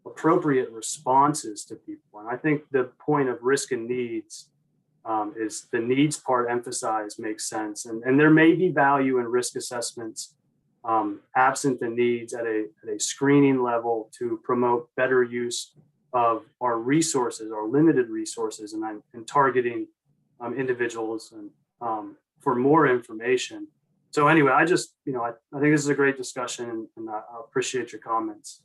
appropriate responses to people. And I think the point of risk and needs is the needs part emphasized makes sense. And there may be value in risk assessments absent the needs at a screening level to promote better use of our resources, our limited resources, and targeting individuals and for more information. So anyway, I just, I think this is a great discussion, and I appreciate your comments.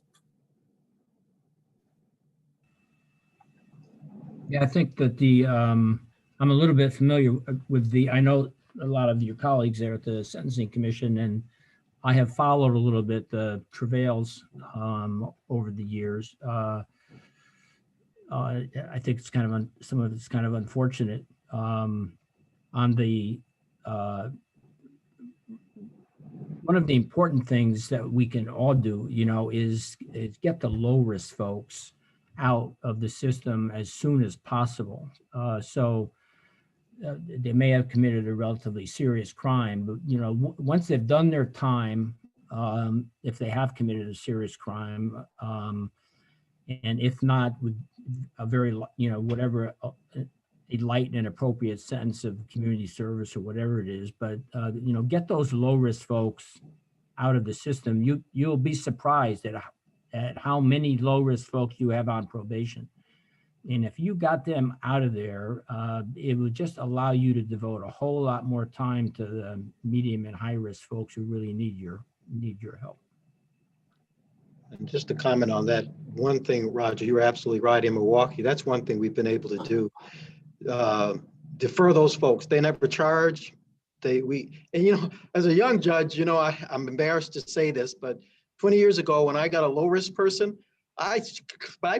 Yeah, I think that I'm a little bit familiar with I know a lot of your colleagues there at the Sentencing Commission, and I have followed a little bit the travails over the years. I think it's kind of, some of it's kind of unfortunate. On the, one of the important things that we can all do, is get the low risk folks out of the system as soon as possible. They may have committed a relatively serious crime, but once they've done their time, if they have committed a serious crime, and if not, with a very, whatever, a light and appropriate sentence of community service or whatever it is, but get those low risk folks out of the system. You'll be surprised at how many low risk folks you have on probation. And if you got them out of there, it would just allow you to devote a whole lot more time to the medium and high risk folks who really need your help. And just to comment on that, one thing, Roger, you're absolutely right. In Milwaukee, that's one thing we've been able to do. Defer those folks. They never charge. As a young judge, I'm embarrassed to say this, but 20 years ago, when I got a low risk person, I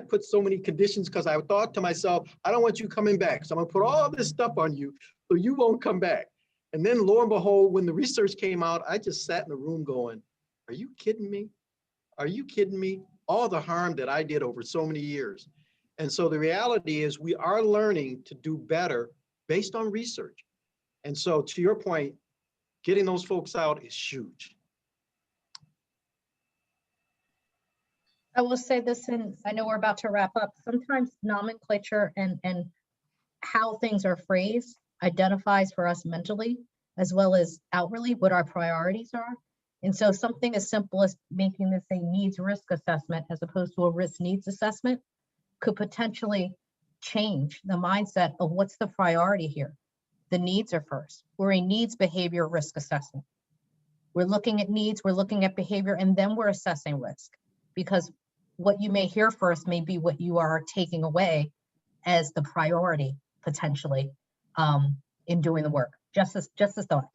put so many conditions because I thought to myself, I don't want you coming back. So I'm gonna put all this stuff on you so you won't come back. And then lo and behold, when the research came out, I just sat in the room going, are you kidding me? Are you kidding me? All the harm that I did over so many years. And so the reality is we are learning to do better based on research. And so to your point, getting those folks out is huge. I will say this, and I know we're about to wrap up. Sometimes nomenclature and how things are phrased identifies for us mentally as well as outwardly what our priorities are. And so something as simple as making this a needs risk assessment as opposed to a risk needs assessment could potentially change the mindset of what's the priority here. The needs are first. We're a needs behavior risk assessment. We're looking at needs, we're looking at behavior, and then we're assessing risk, because what you may hear first may be what you are taking away as the priority potentially in doing the work. Just as thought.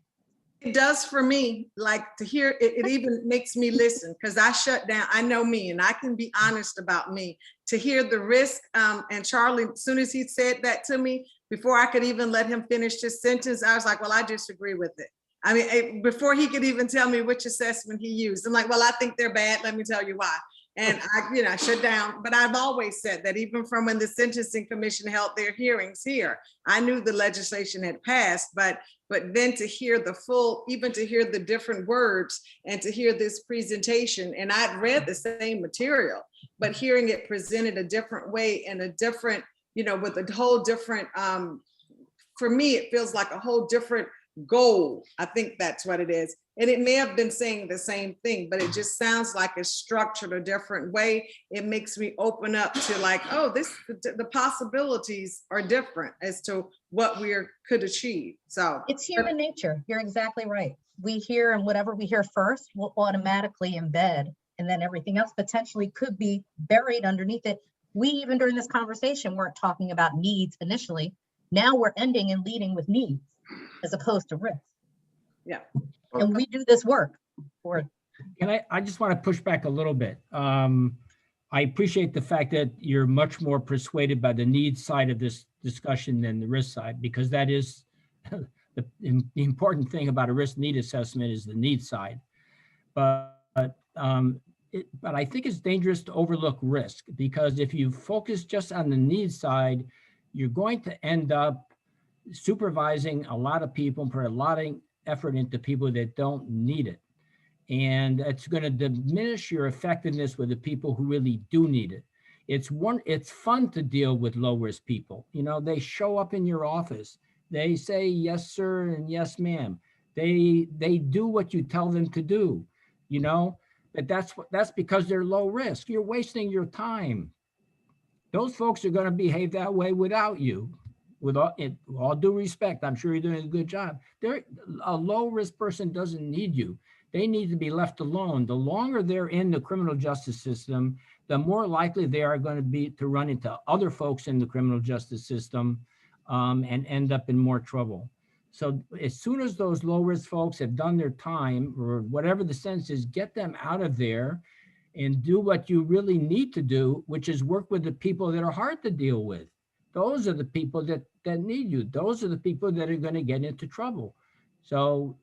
It does for me, like to hear it, it even makes me listen, because I shut down. I know me, and I can be honest about me. To hear the risk, and Charlie, as soon as he said that to me, before I could even let him finish his sentence, I was like, well, I disagree with it. I mean, before he could even tell me which assessment he used, I'm like, well, I think they're bad. Let me tell you why. And I shut down. But I've always said that even from when the Sentencing Commission held their hearings here, I knew the legislation had passed, but then to hear the full, even to hear the different words and to hear this presentation, and I'd read the same material, but hearing it presented a different way and a different, with a whole different, for me, it feels like a whole different goal. I think that's what it is. And it may have been saying the same thing, but it just sounds like it's structured a different way. It makes me open up to like, oh, the possibilities are different as to what we could achieve. So it's human nature. You're exactly right. We hear, and whatever we hear first will automatically embed, and then everything else potentially could be buried underneath it. We, even during this conversation, weren't talking about needs initially. Now we're ending and leading with needs as opposed to risk. Yeah. And we do this work for. And I just want to push back a little bit. I appreciate the fact that you're much more persuaded by the needs side of this discussion than the risk side, because that is the important thing about a risk need assessment is the need side. But I think it's dangerous to overlook risk, because if you focus just on the need side, you're going to end up supervising a lot of people and put a lot of effort into people that don't need it. And it's going to diminish your effectiveness with the people who really do need it. It's fun to deal with low risk people. You know, they show up in your office. They say, yes, sir, and yes, ma'am. They do what you tell them to do, you know, but that's because they're low risk. You're wasting your time. Those folks are going to behave that way without you. With all due respect, I'm sure you're doing a good job. A low risk person doesn't need you. They need to be left alone. The longer they're in the criminal justice system, the more likely they are going to be to run into other folks in the criminal justice system and end up in more trouble. So as soon as those low risk folks have done their time, or whatever the sense is, get them out of there and do what you really need to do, which is work with the people that are hard to deal with. Those are the people that need you. Those are the people that are going to get into trouble. So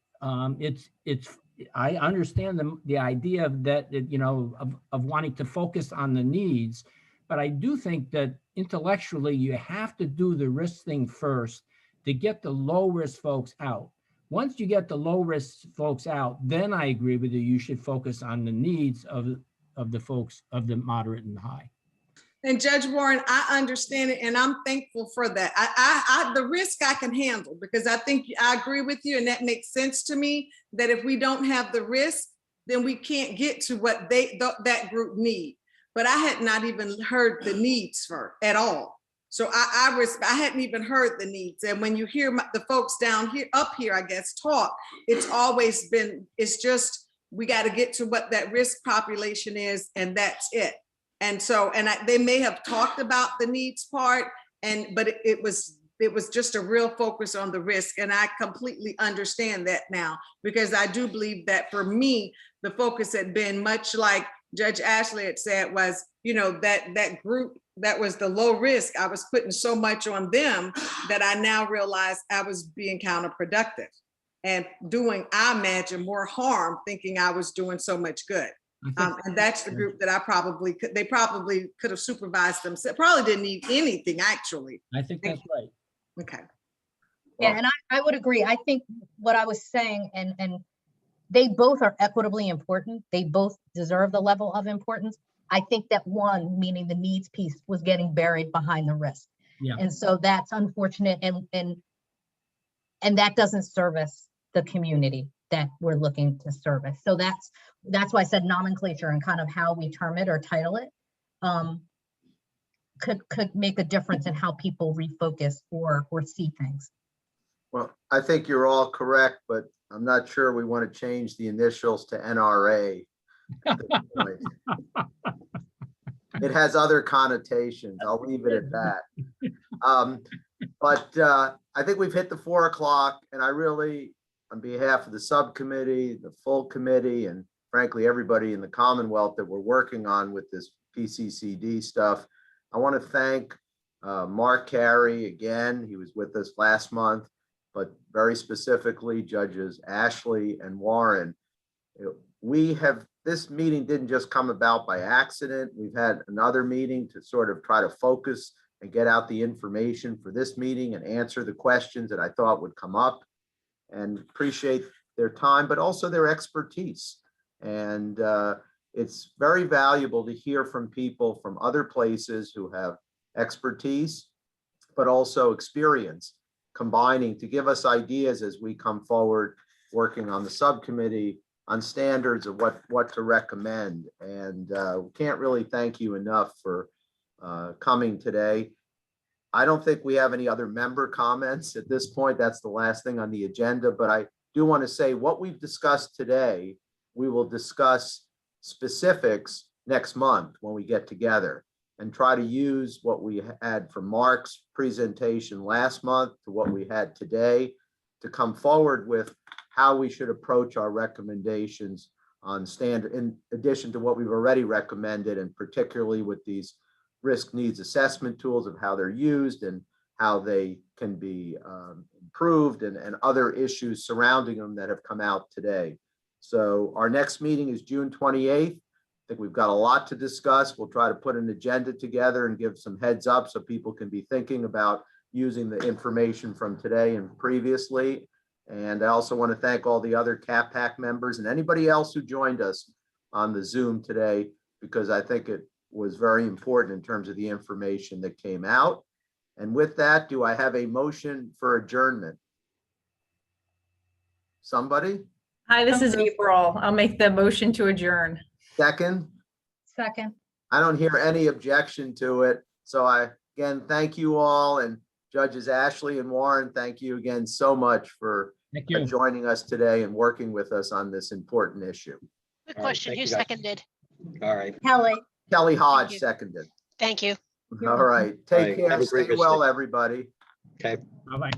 I understand the idea of that, you know, of wanting to focus on the needs, but I do think that intellectually you have to do the risk thing first to get the low risk folks out. Once you get the low risk folks out, then I agree with you. You should focus on the needs of the folks of the moderate and high. And Judge Warren, I understand it, and I'm thankful for that. I the risk I can handle, because I think I agree with you, and that makes sense to me, that if we don't have the risk, then we can't get to what that group need. But I had not even heard the needs at all. So I hadn't even heard the needs. And when you hear the folks up here, I guess, talk, it's always been, it's just, we got to get to what that risk population is, and that's it. And so, they may have talked about the needs part, but it was just a real focus on the risk. And I completely understand that now, because I do believe that for me, the focus had been much like Judge Ashley had said, was, you know, that group that was the low risk, I was putting so much on them that I now realize I was being counterproductive and doing, I imagine, more harm, thinking I was doing so much good. And that's the group that they probably could have supervised themselves. Probably didn't need anything, actually. I think that's right. Okay. Yeah, and I would agree. I think what I was saying, and they both are equitably important. They both deserve the level of importance. I think that one, meaning the needs piece, was getting buried behind the risk. Yeah. And so that's unfortunate, and that doesn't service the community that we're looking to service. So that's why I said nomenclature and kind of how we term it or title it could make a difference in how people refocus or see things. Well, I think you're all correct, but I'm not sure we want to change the initials to NRA at this point. It has other connotations. I'll leave it at that. But I think we've hit the 4 o'clock, and I really, on behalf of the subcommittee, the full committee, and frankly, everybody in the Commonwealth that we're working on with this PCCD stuff, I want to thank Mark Carey again. He was with us last month, but very specifically Judges Ashley and Warren. This meeting didn't just come about by accident. We've had another meeting to sort of try to focus and get out the information for this meeting and answer the questions that I thought would come up, and appreciate their time, but also their expertise. And it's very valuable to hear from people from other places who have expertise, but also experience, combining to give us ideas as we come forward working on the subcommittee on standards of what to recommend. And we can't really thank you enough for coming today. I don't think we have any other member comments at this point. That's the last thing on the agenda, but I do want to say what we've discussed today, we will discuss specifics next month when we get together, and try to use what we had from Mark's presentation last month to what we had today to come forward with how we should approach our recommendations on standard, in addition to what we've already recommended, and particularly with these risk needs assessment tools of how they're used and how they can be improved, and other issues surrounding them that have come out today. So our next meeting is June 28th. I think we've got a lot to discuss. We'll try to put an agenda together and give some heads up so people can be thinking about using the information from today and previously. And I also want to thank all the other CAPAC members and anybody else who joined us on the Zoom today, because I think it was very important in terms of the information that came out. And with that, do I have a motion for adjournment? Somebody? Hi, this is April. I'll make the motion to adjourn. Second? Second. I don't hear any objection to it. So again, thank you all. And Judges Ashley and Warren, thank you again so much for Thank you. joining us today and working with us on this important issue. Good All right, question. thank Who you, guys. seconded? All right. Kelly. Kelly Hodge you. seconded. Thank you. You're All right. All Take right, care. have a great Stay rest of well, the day. everybody. Okay. Bye-bye.